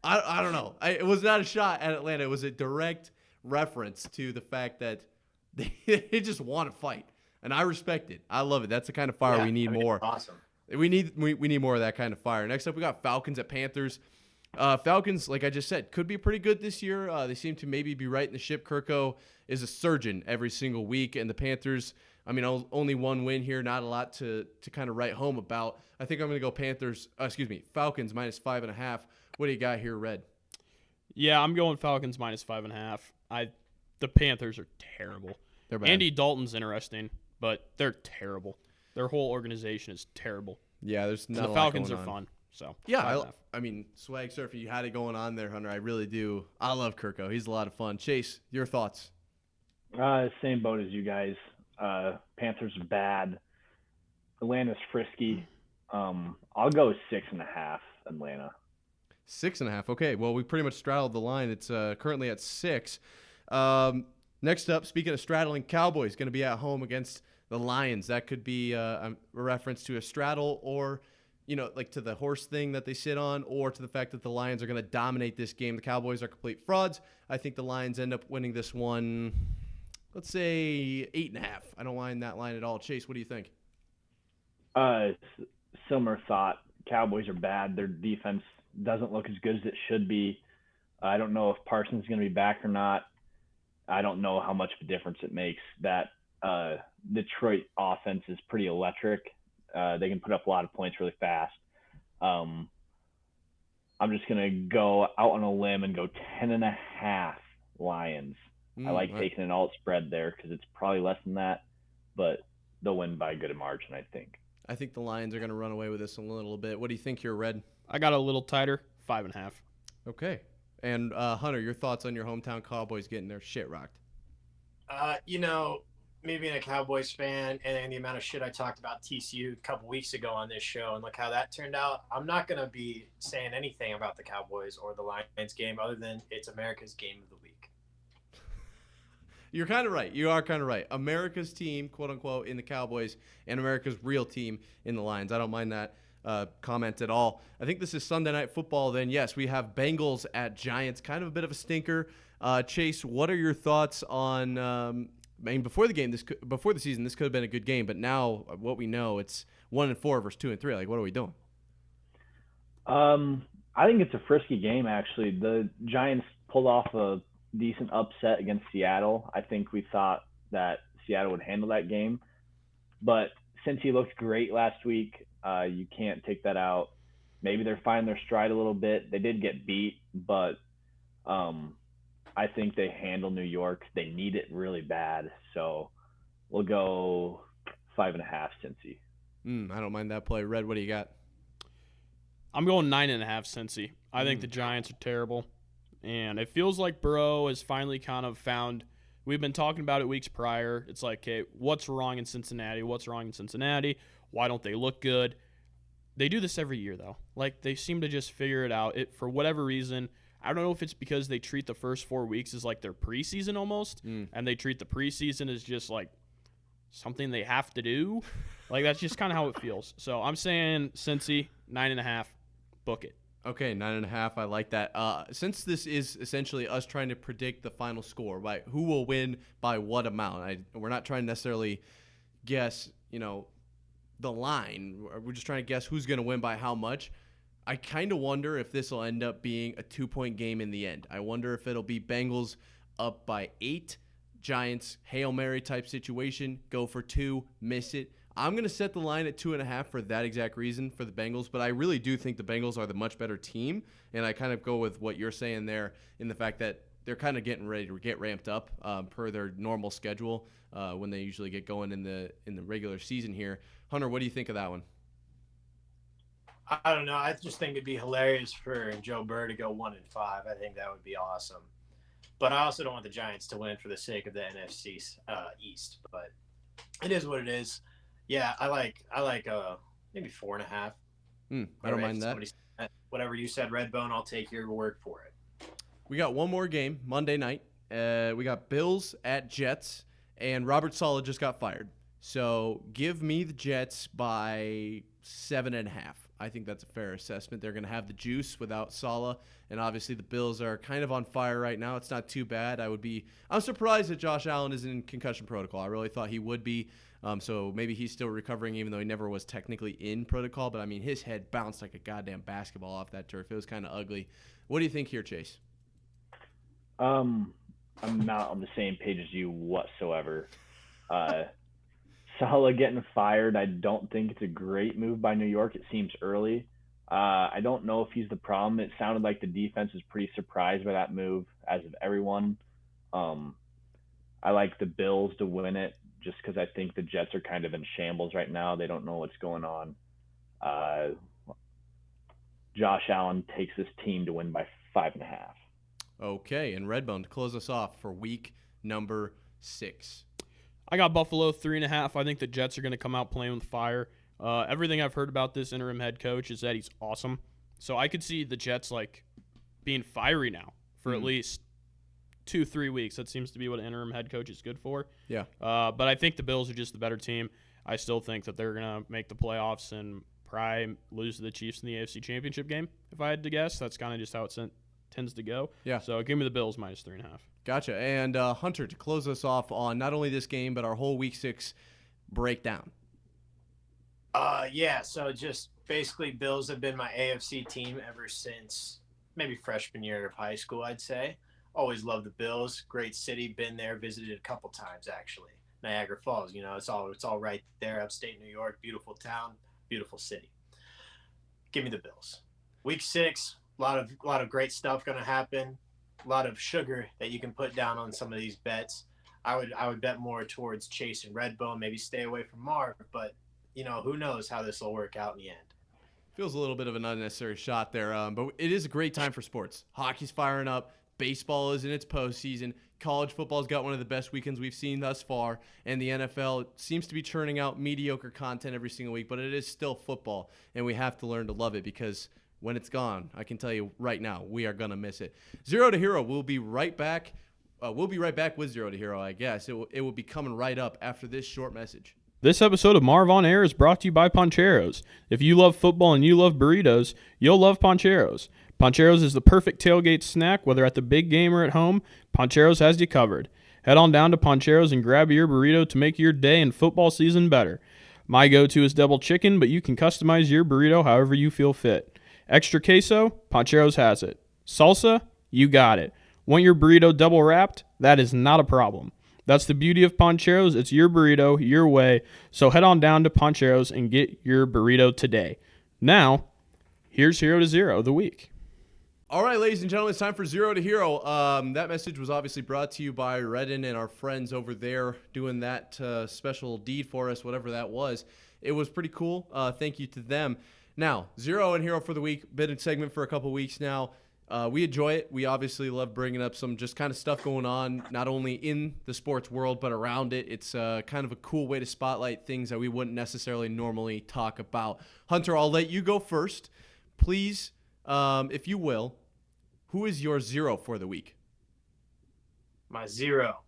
I don't know. It was not a shot at Atlanta. It was a direct reference to the fact that they just want to fight, and I respect it. I love it. That's the kind of fire we need more. Awesome. We need more of that kind of fire. Next up, we got Falcons at Panthers. Falcons, like I just said, could be pretty good this year. They seem to maybe be right in the ship. Kirko is a surgeon every single week, and the Panthers, I mean, only 1 win here, not a lot to kind of write home about. I think I'm going to go Falcons -5.5. What do you got here, Red? Yeah, I'm going Falcons -5.5. The Panthers are terrible. They're bad. Andy Dalton's interesting, but they're terrible. Their whole organization is terrible. Yeah, there's not. And the Falcons are fun. So yeah, I mean, swag surfing. You had it going on there, Hunter. I really do. I love Kirko. He's a lot of fun. Chase, your thoughts? Same boat as you guys. Panthers are bad. Atlanta's frisky. I'll go 6.5 Atlanta. 6.5. Okay. Well, we pretty much straddled the line. It's currently at 6. Next up, speaking of straddling, Cowboys going to be at home against the Lions. That could be a reference to a straddle, or like to the horse thing that they sit on, or to the fact that the Lions are going to dominate this game. The Cowboys are complete frauds. I think the Lions end up winning this one. Let's say 8.5. I don't mind that line at all. Chase, what do you think? Similar thought. Cowboys are bad. Their defense doesn't look as good as it should be. I don't know if Parsons is going to be back or not. I don't know how much of a difference it makes. That Detroit offense is pretty electric. They can put up a lot of points really fast. I'm I'm just going to go out on a limb and go 10.5 Lions. I like taking an alt spread there because it's probably less than that, but they'll win by a good margin, I think. I think the Lions are going to run away with this a little bit. What do you think here, Red? I got a little tighter, 5.5. Okay. And Hunter, your thoughts on your hometown Cowboys getting their shit rocked? Me being a Cowboys fan and the amount of shit I talked about TCU a couple weeks ago on this show and look how that turned out, I'm not going to be saying anything about the Cowboys or the Lions game other than it's America's game of the week. You're kind of right. You are kind of right. America's team, quote unquote, in the Cowboys and America's real team in the Lions. I don't mind that comment at all. I think this is Sunday Night Football. Then, yes, we have Bengals at Giants. Kind of a bit of a stinker. Chase, what are your thoughts on before the game, before the season, this could have been a good game, but now what we know, it's 1-4 versus 2-3. Like, what are we doing? I think it's a frisky game, actually. The Giants pulled off a decent upset against Seattle. I think we thought that Seattle would handle that game, but since he looked great last week, you can't take that out. Maybe they're finding their stride a little bit. They did get beat, but I think they handle New York. They need it really bad, so we'll go 5.5 Cincy. I don't mind that play. Red, what do you got? I'm going 9.5 Cincy. I think the Giants are terrible, and it feels like Burrow has finally kind of found. We've been talking about it weeks prior. It's like, okay, what's wrong in Cincinnati? What's wrong in Cincinnati? Why don't they look good? They do this every year, though. Like, they seem to just figure it out. For whatever reason, I don't know if it's because they treat the first 4 weeks as like their preseason almost, and they treat the preseason as just like something they have to do. Like, that's just kind of how it feels. So I'm saying Cincy, 9.5, book it. Okay, 9.5. I like that. Since this is essentially us trying to predict the final score, right? Who will win by what amount? We're not trying to necessarily guess, the line. We're just trying to guess who's going to win by how much. I kind of wonder if this will end up being a 2-point game in the end. I wonder if it'll be Bengals up by 8, Giants Hail Mary type situation, go for 2, miss it. I'm going to set the line at 2.5 for that exact reason for the Bengals, but I really do think the Bengals are the much better team, and I kind of go with what you're saying there in the fact that they're kind of getting ready to get ramped up per their normal schedule when they usually get going in the regular season here. Hunter, what do you think of that one? I don't know. I just think it'd be hilarious for Joe Burrow to go 1-5. I think that would be awesome. But I also don't want the Giants to win for the sake of the NFC East. But it is what it is. Yeah, I like maybe 4.5. I don't mind that. Whatever you said, Redbone, I'll take your word for it. We got one more game Monday night. We got Bills at Jets, and Robert Saleh just got fired. So give me the Jets by 7.5. I think that's a fair assessment. They're going to have the juice without Saleh, and obviously the Bills are kind of on fire right now. It's not too bad. I'm surprised that Josh Allen is in concussion protocol. I really thought he would be. So maybe he's still recovering, even though he never was technically in protocol. But I mean, his head bounced like a goddamn basketball off that turf. It was kind of ugly. What do you think here, Chase? I'm not on the same page as you whatsoever. Saleh getting fired, I don't think it's a great move by New York. It seems early. I don't know if he's the problem. It sounded like the defense is pretty surprised by that move, as of everyone. I like the Bills to win it just because I think the Jets are kind of in shambles right now. They don't know what's going on. Josh Allen takes this team to win by 5.5. Okay, and Redbone to close us off for week number 6. I got Buffalo 3.5. I think the Jets are going to come out playing with fire. Everything I've heard about this interim head coach is that he's awesome. So I could see the Jets being fiery now for at least 2-3 weeks. That seems to be what an interim head coach is good for. Yeah. But I think the Bills are just the better team. I still think that they're going to make the playoffs and probably lose to the Chiefs in the AFC Championship game. If I had to guess, that's kind of just how it tends to go. Yeah. So give me the Bills minus 3.5. Gotcha. And Hunter, to close us off on not only this game, but our whole Week 6 breakdown. Yeah, so just basically Bills have been my AFC team ever since maybe freshman year of high school, I'd say. Always loved the Bills. Great city, been there, visited a couple times actually. Niagara Falls, it's all right there, upstate New York, beautiful town, beautiful city. Give me the Bills. Week 6, A lot of great stuff going to happen. A lot of sugar that you can put down on some of these bets. I would bet more towards Chase and Redbone. Maybe stay away from Marv, but who knows how this will work out in the end. Feels a little bit of an unnecessary shot there, but it is a great time for sports. Hockey's firing up. Baseball is in its postseason. College football's got one of the best weekends we've seen thus far, and the NFL seems to be churning out mediocre content every single week, but it is still football, and we have to learn to love it because when it's gone, I can tell you right now, we are going to miss it. Zero to Hero, we'll be right back. We'll be right back with Zero to Hero, I guess. It will be coming right up after this short message. This episode of Marv on Air is brought to you by Poncheros. If you love football and you love burritos, you'll love Poncheros. Poncheros is the perfect tailgate snack, whether at the big game or at home. Poncheros has you covered. Head on down to Poncheros and grab your burrito to make your day and football season better. My go-to is double chicken, but you can customize your burrito however you feel fit. Extra queso? Poncheros has it. Salsa? You got it. Want your burrito double wrapped? That is not a problem. That's the beauty of Poncheros. It's your burrito, your way. So head on down to Poncheros and get your burrito today. Now, here's Hero to Zero of the week. All right, ladies and gentlemen, it's time for Zero to Hero. That message was obviously brought to you by Redden and our friends over there doing that special deed for us, whatever that was. It was pretty cool. Thank you to them. Now, Zero and Hero for the week. Been in segment for a couple weeks now. We enjoy it. We obviously love bringing up some just kind of stuff going on, not only in the sports world, but around it. It's kind of a cool way to spotlight things that we wouldn't necessarily normally talk about. Hunter, I'll let you go first. Please, if you will, who is your zero for the week? My zero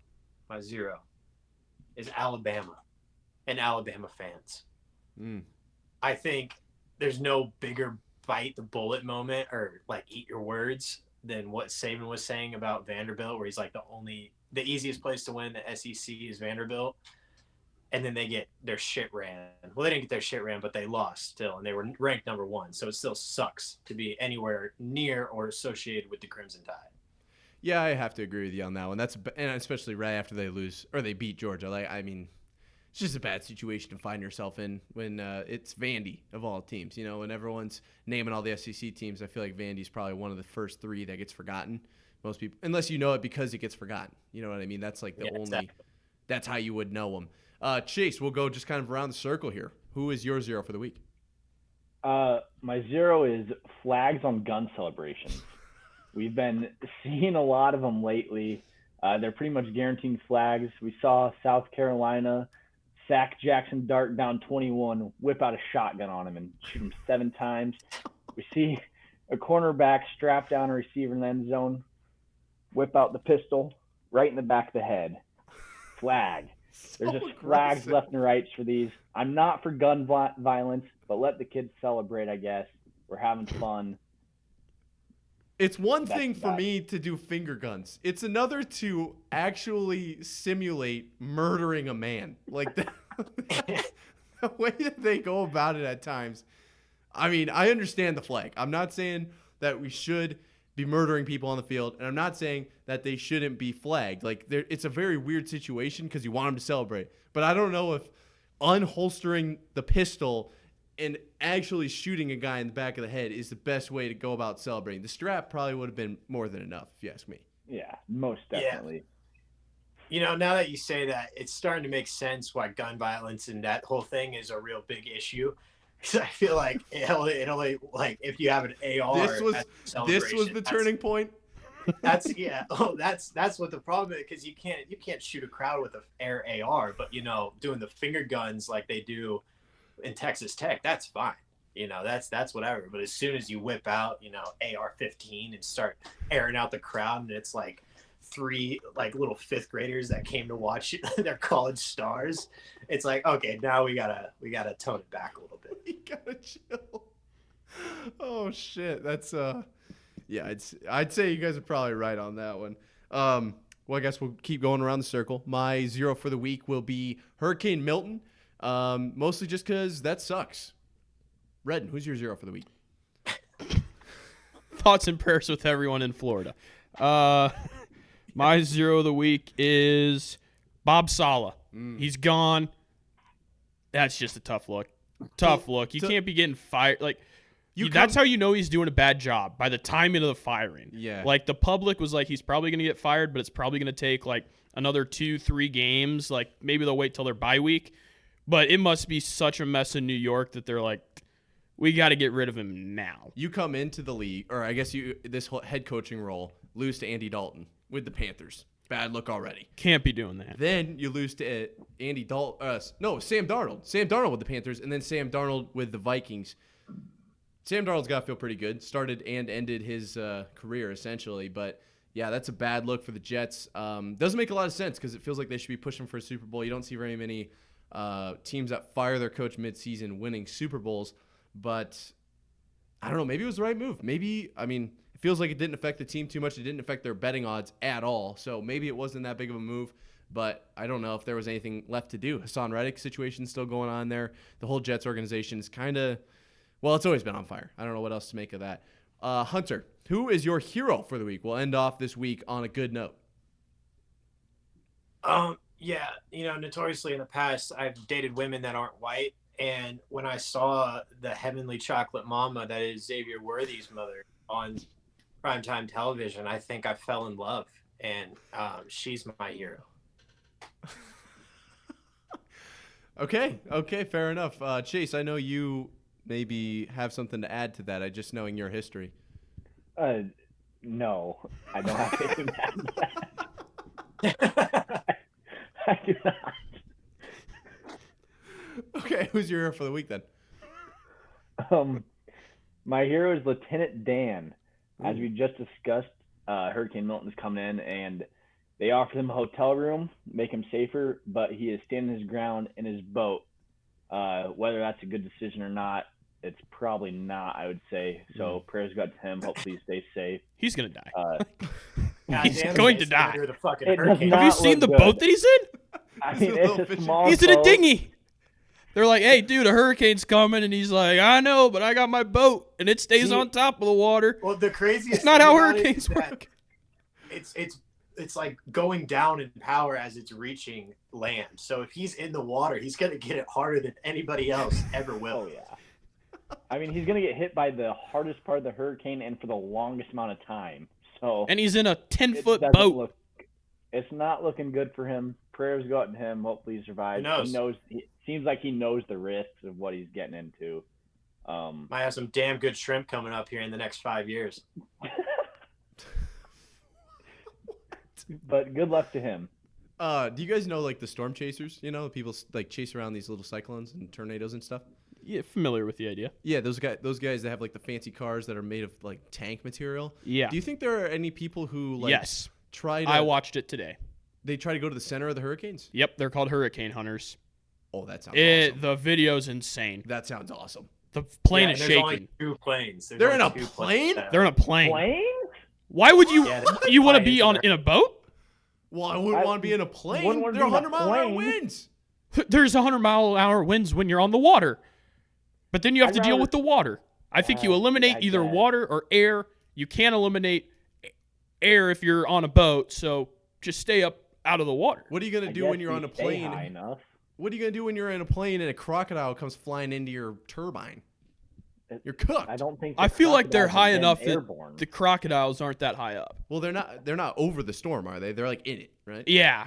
is Alabama and Alabama fans. I think there's no bigger bite the bullet moment or like eat your words than what Saban was saying about Vanderbilt, where he's like the easiest place to win the SEC is Vanderbilt. And then they get their shit ran. Well, they didn't get their shit ran, but they lost still, and they were ranked number 1. So it still sucks to be anywhere near or associated with the Crimson Tide. Yeah, I have to agree with you on that one. And especially right after they lose or they beat Georgia. It's just a bad situation to find yourself in when it's Vandy of all teams. When everyone's naming all the SEC teams, I feel like Vandy's probably one of the first 3 that gets forgotten. Most people, unless you know it because it gets forgotten. You know what I mean? That's like the only. Exactly. That's how you would know them. Chase, we'll go just kind of around the circle here. Who is your zero for the week? My zero is flags on gun celebrations. We've been seeing a lot of them lately. They're pretty much guaranteed flags. We saw South Carolina sack Jackson Dart down 21, whip out a shotgun on him and shoot him 7 times. We see a cornerback strap down a receiver in the end zone, whip out the pistol right in the back of the head. Flag. There's just flags left and right for these. I'm not for gun violence, but let the kids celebrate, I guess. We're having fun. It's one thing for me to do finger guns. It's another to actually simulate murdering a man. Like the way that they go about it at times. I mean, I understand the flag. I'm not saying that we should be murdering people on the field, and I'm not saying that they shouldn't be flagged. Like, it's a very weird situation because you want them to celebrate. But I don't know if unholstering the pistol and actually shooting a guy in the back of the head is the best way to go about celebrating. The strap probably would have been more than enough, if you ask me. Yeah, most definitely. Yeah. Now that you say that, it's starting to make sense why gun violence and that whole thing is a real big issue. Because I feel like it only like if you have an AR. This was the turning point. That's that's what the problem is, because you can't shoot a crowd with an air AR, but doing the finger guns like they do in Texas Tech, that's fine. That's whatever. But as soon as you whip out, AR-15 and start airing out the crowd, and it's like 3 like little 5th graders that came to watch their college stars, it's like, okay, now we gotta tone it back a little bit. We gotta chill. Oh shit, that's yeah. I'd say you guys are probably right on that one. Well, I guess we'll keep going around the circle. My zero for the week will be Hurricane Milton. Mostly just because that sucks. Redden, who's your zero for the week? Thoughts and prayers with everyone in Florida. My zero of the week is Bob Saleh. He's gone. That's just a tough look. You can't be getting fired. Like, That's how you know he's doing a bad job, by the timing of the firing. Yeah. Like, the public was like, he's probably going to get fired, but it's probably going to take, like, another 2-3 games. Like, maybe they'll wait till their bye week. But it must be such a mess in New York that they're like, we got to get rid of him now. You come into the league, or I guess this whole head coaching role, lose to Andy Dalton with the Panthers. Bad look already. Can't be doing that. Then you lose to Sam Darnold. Sam Darnold with the Panthers, and then Sam Darnold with the Vikings. Sam Darnold's got to feel pretty good. Started and ended his career, essentially. But, yeah, that's a bad look for the Jets. Doesn't make a lot of sense because it feels like they should be pushing for a Super Bowl. You don't see very many teams that fire their coach midseason winning Super Bowls. But, I don't know. Maybe it was the right move. Maybe, it feels like it didn't affect the team too much. It didn't affect their betting odds at all. So maybe it wasn't that big of a move. But I don't know if there was anything left to do. Hassan Reddick situation still going on there. The whole Jets organization is kind of, well, it's always been on fire. I don't know what else to make of that. Hunter, who is your hero for the week? We'll end off this week on a good note. Yeah, notoriously in the past, I've dated women that aren't white. And when I saw the heavenly chocolate mama that is Xavier Worthy's mother on primetime television, I think I fell in love. And she's my hero. Okay, fair enough. Chase, I know you maybe have something to add to that. I just knowing your history. No, I don't have anything to add to that. I do not. Okay, who's your hero for the week then? My hero is Lieutenant Dan. As we just discussed, Hurricane Milton's coming in, and they offered him a hotel room, make him safer, but he is standing his ground in his boat. Whether that's a good decision or not, it's probably not, I would say. So prayers go out to him. Hopefully he stays safe. He's going to die. He's going to die. The fucking It does hurricane. not Have you seen the look boat good. that he's in? I mean, it's a small He's in a boat. dinghy. They're like, hey, dude, a hurricane's coming. And he's like, I know, but I got my boat, and it stays on top of the water. Well, the craziest It's not thing how about it hurricanes is that work. It's like going down in power as it's reaching land. So if he's in the water, he's gonna get it harder than anybody else ever will. Oh, yeah. I mean, he's going to get hit by the hardest part of the hurricane and for the longest amount of time. So And he's in a it 10-foot doesn't boat. It's not looking good for him. Prayers go out to him. Hopefully he survives. Who knows? It seems like he knows the risks of what he's getting into. Might have some damn good shrimp coming up here in the next 5 years. But good luck to him. Do you guys know like the storm chasers? People like chase around these little cyclones and tornadoes and stuff. Yeah, familiar with the idea. Yeah, those guys that have like the fancy cars that are made of like tank material. Yeah. Do you think there are any people who like Yes. try to? I watched it today. They try to go to the center of the hurricanes. Yep, they're called hurricane hunters. Oh, that sounds awesome. The video's insane. That sounds awesome. The plane Yeah, is there's shaking. only 2 planes. There's They're only in a 2 plane? planes. They're in a plane. Planes? Why would you Yeah, they're you want to planes be and in a boat? Well, I wouldn't want to be in a plane. wouldn't wanna They're be in a 100-mile-an-hour plane. winds. There's 100-mile-an-hour winds when you're on the water. But then you have I'd to deal rather- with the water. I think you eliminate I either guess. water or air. You can't eliminate air if you're on a boat, so just stay up out of the water. What are you gonna I do when guess you're you on a stay plane? high enough. What are you gonna do when you're in a plane and a crocodile comes flying into your turbine? You're cooked. I don't think. I the feel like they're crocodiles high have been enough that airborne. the crocodiles aren't that high up. Well, they're not over the storm, are they? They're like in it, right? Yeah.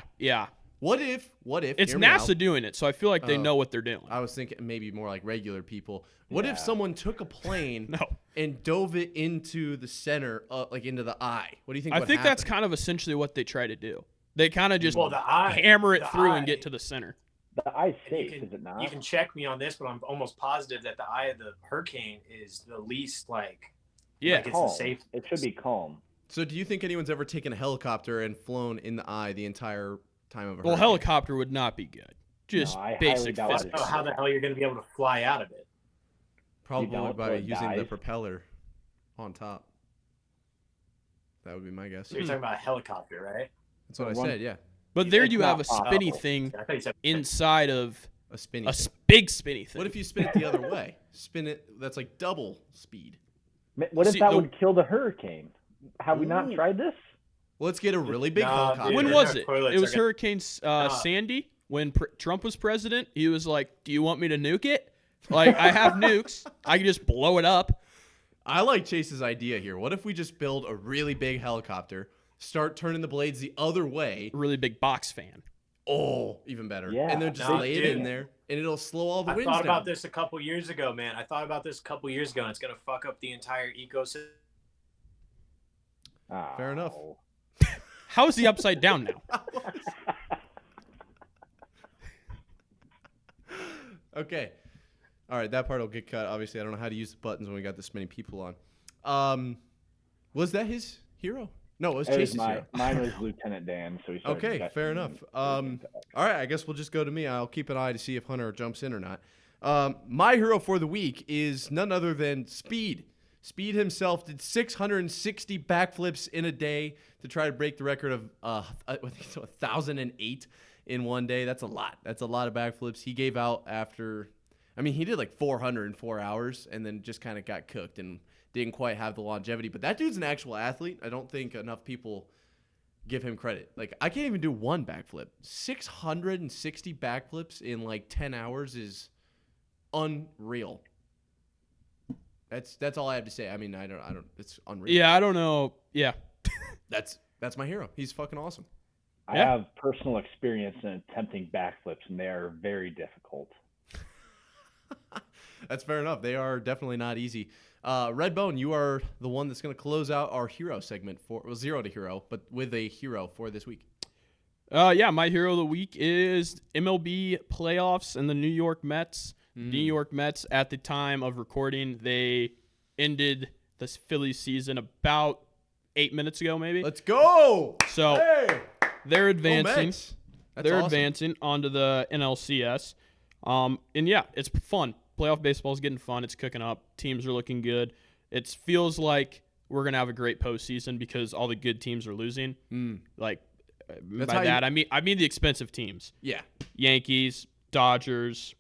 What if? It's hear me out. NASA doing it, so I feel like they Oh. know what they're doing. I was thinking maybe more like regular people. What if Yeah. someone took a plane No. and dove it into the center, like into the eye? What do you think? I would think that's happen? kind of essentially what they try to do. They kind of just Well, the eye, hammer it the through and eye- get to the center. The eye's and safe, is it not? You can check me on this, but I'm almost positive that the eye of the hurricane is the least Yeah. like it's the calm. safe. It should be calm. So, do you think anyone's ever taken a helicopter and flown in the eye the entire time of a Well, hurricane? helicopter would not be good. Just No, I highly basic doubt it. I physics. don't know how the hell you're going to be able to fly out of it. Probably don't, by or it using the dies. propeller on top. That would be my guess. So you're talking about a helicopter, right? That's what I One- said. Yeah, But there It's you have a not spinny possible. thing I thought you said inside of a spinny. a thing. big spinny thing. What if you spin it the other way? Spin it. That's like double speed. What if See, that the- would kill the hurricane? Have we not Ooh. tried this? Let's get a really big Nah, helicopter. dude. When Their was it? toilets It was are gonna- Hurricane Sandy when Trump was president. He was like, "Do you want me to nuke it? Like I have nukes. I can just blow it up." I like Chase's idea here. What if we just build a really big helicopter, start turning the blades the other way? Really big box fan. Oh, even better. Yeah. And then just No, lay it dude. in there, and it'll slow all the I winds thought down. about this a couple years ago, man. And it's gonna fuck up the entire ecosystem. Fair enough. How is he upside down now? Okay. All right, that part will get cut. Obviously, I don't know how to use the buttons when we got this many people on. Was that his hero? No, it was Chase's hero. Mine was Lieutenant Dan. So he started Okay, investing fair in enough. Lieutenant Dan. All right, I guess we'll just go to me. I'll keep an eye to see if Hunter jumps in or not. My hero for the week is none other than Speed. Speed himself did 660 backflips in a day to try to break the record of I think it's 1,008 in one day. That's a lot. That's a lot of backflips. He gave out after, he did like 400 in 4 hours and then just kind of got cooked and didn't quite have the longevity. But that dude's an actual athlete. I don't think enough people give him credit. Like, I can't even do one backflip. 660 backflips in like 10 hours is unreal. That's all I have to say. I don't. It's unreal. Yeah, I don't know. Yeah. That's my hero. He's fucking awesome. I Yeah. have personal experience in attempting backflips, and they are very difficult. That's fair enough. They are definitely not easy. Redbone, you are the one that's going to close out our hero segment zero to hero, but with a hero for this week. Yeah, my hero of the week is MLB playoffs and the New York Mets. New York Mets, at the time of recording, they ended this Phillies season about 8 minutes ago, maybe. Let's go. So Hey. they're Go advancing. Mets. That's They're awesome. advancing onto the NLCS. And yeah, it's fun. Playoff baseball is getting fun. It's cooking up. Teams are looking good. It feels like we're gonna have a great postseason because all the good teams are losing. Like That's by how that, I mean the expensive teams. Yeah. Yankees, Dodgers.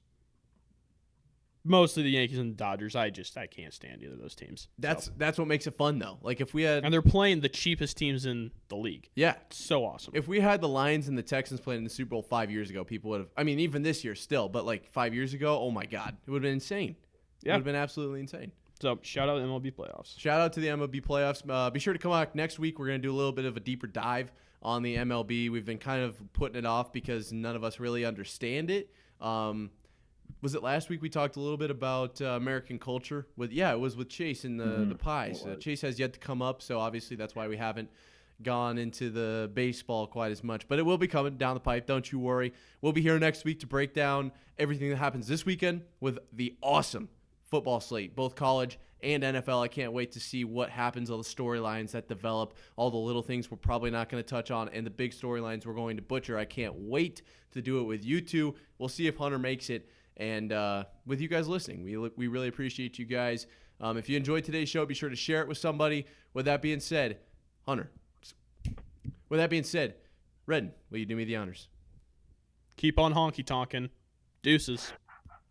Most of the Yankees and Dodgers, I can't stand either of those teams. That's what makes it fun though. Like if we had And they're playing the cheapest teams in the league. yeah. It's so awesome. If we had the Lions and the Texans playing in the Super Bowl 5 years ago, people would have. Even this year still, but like 5 years ago, oh my God, it would have been insane. It Yeah. would have been absolutely insane. So shout out MLB playoffs. Shout out to the MLB playoffs. Be sure to come back next week. We're going to do a little bit of a deeper dive on the MLB. We've been kind of putting it off because none of us really understand it. Was it last week we talked a little bit about American culture? It was with Chase and the pies. Chase has yet to come up, so obviously that's why we haven't gone into the baseball quite as much. But it will be coming down the pipe. Don't you worry. We'll be here next week to break down everything that happens this weekend with the awesome football slate, both college and NFL. I can't wait to see what happens, all the storylines that develop, all the little things we're probably not going to touch on, and the big storylines we're going to butcher. I can't wait to do it with you two. We'll see if Hunter makes it. And with you guys listening, we really appreciate you guys. If you enjoyed today's show, be sure to share it with somebody. With that being said, Hunter. With that being said, Redden, will you do me the honors? Keep on honky tonkin'. Deuces.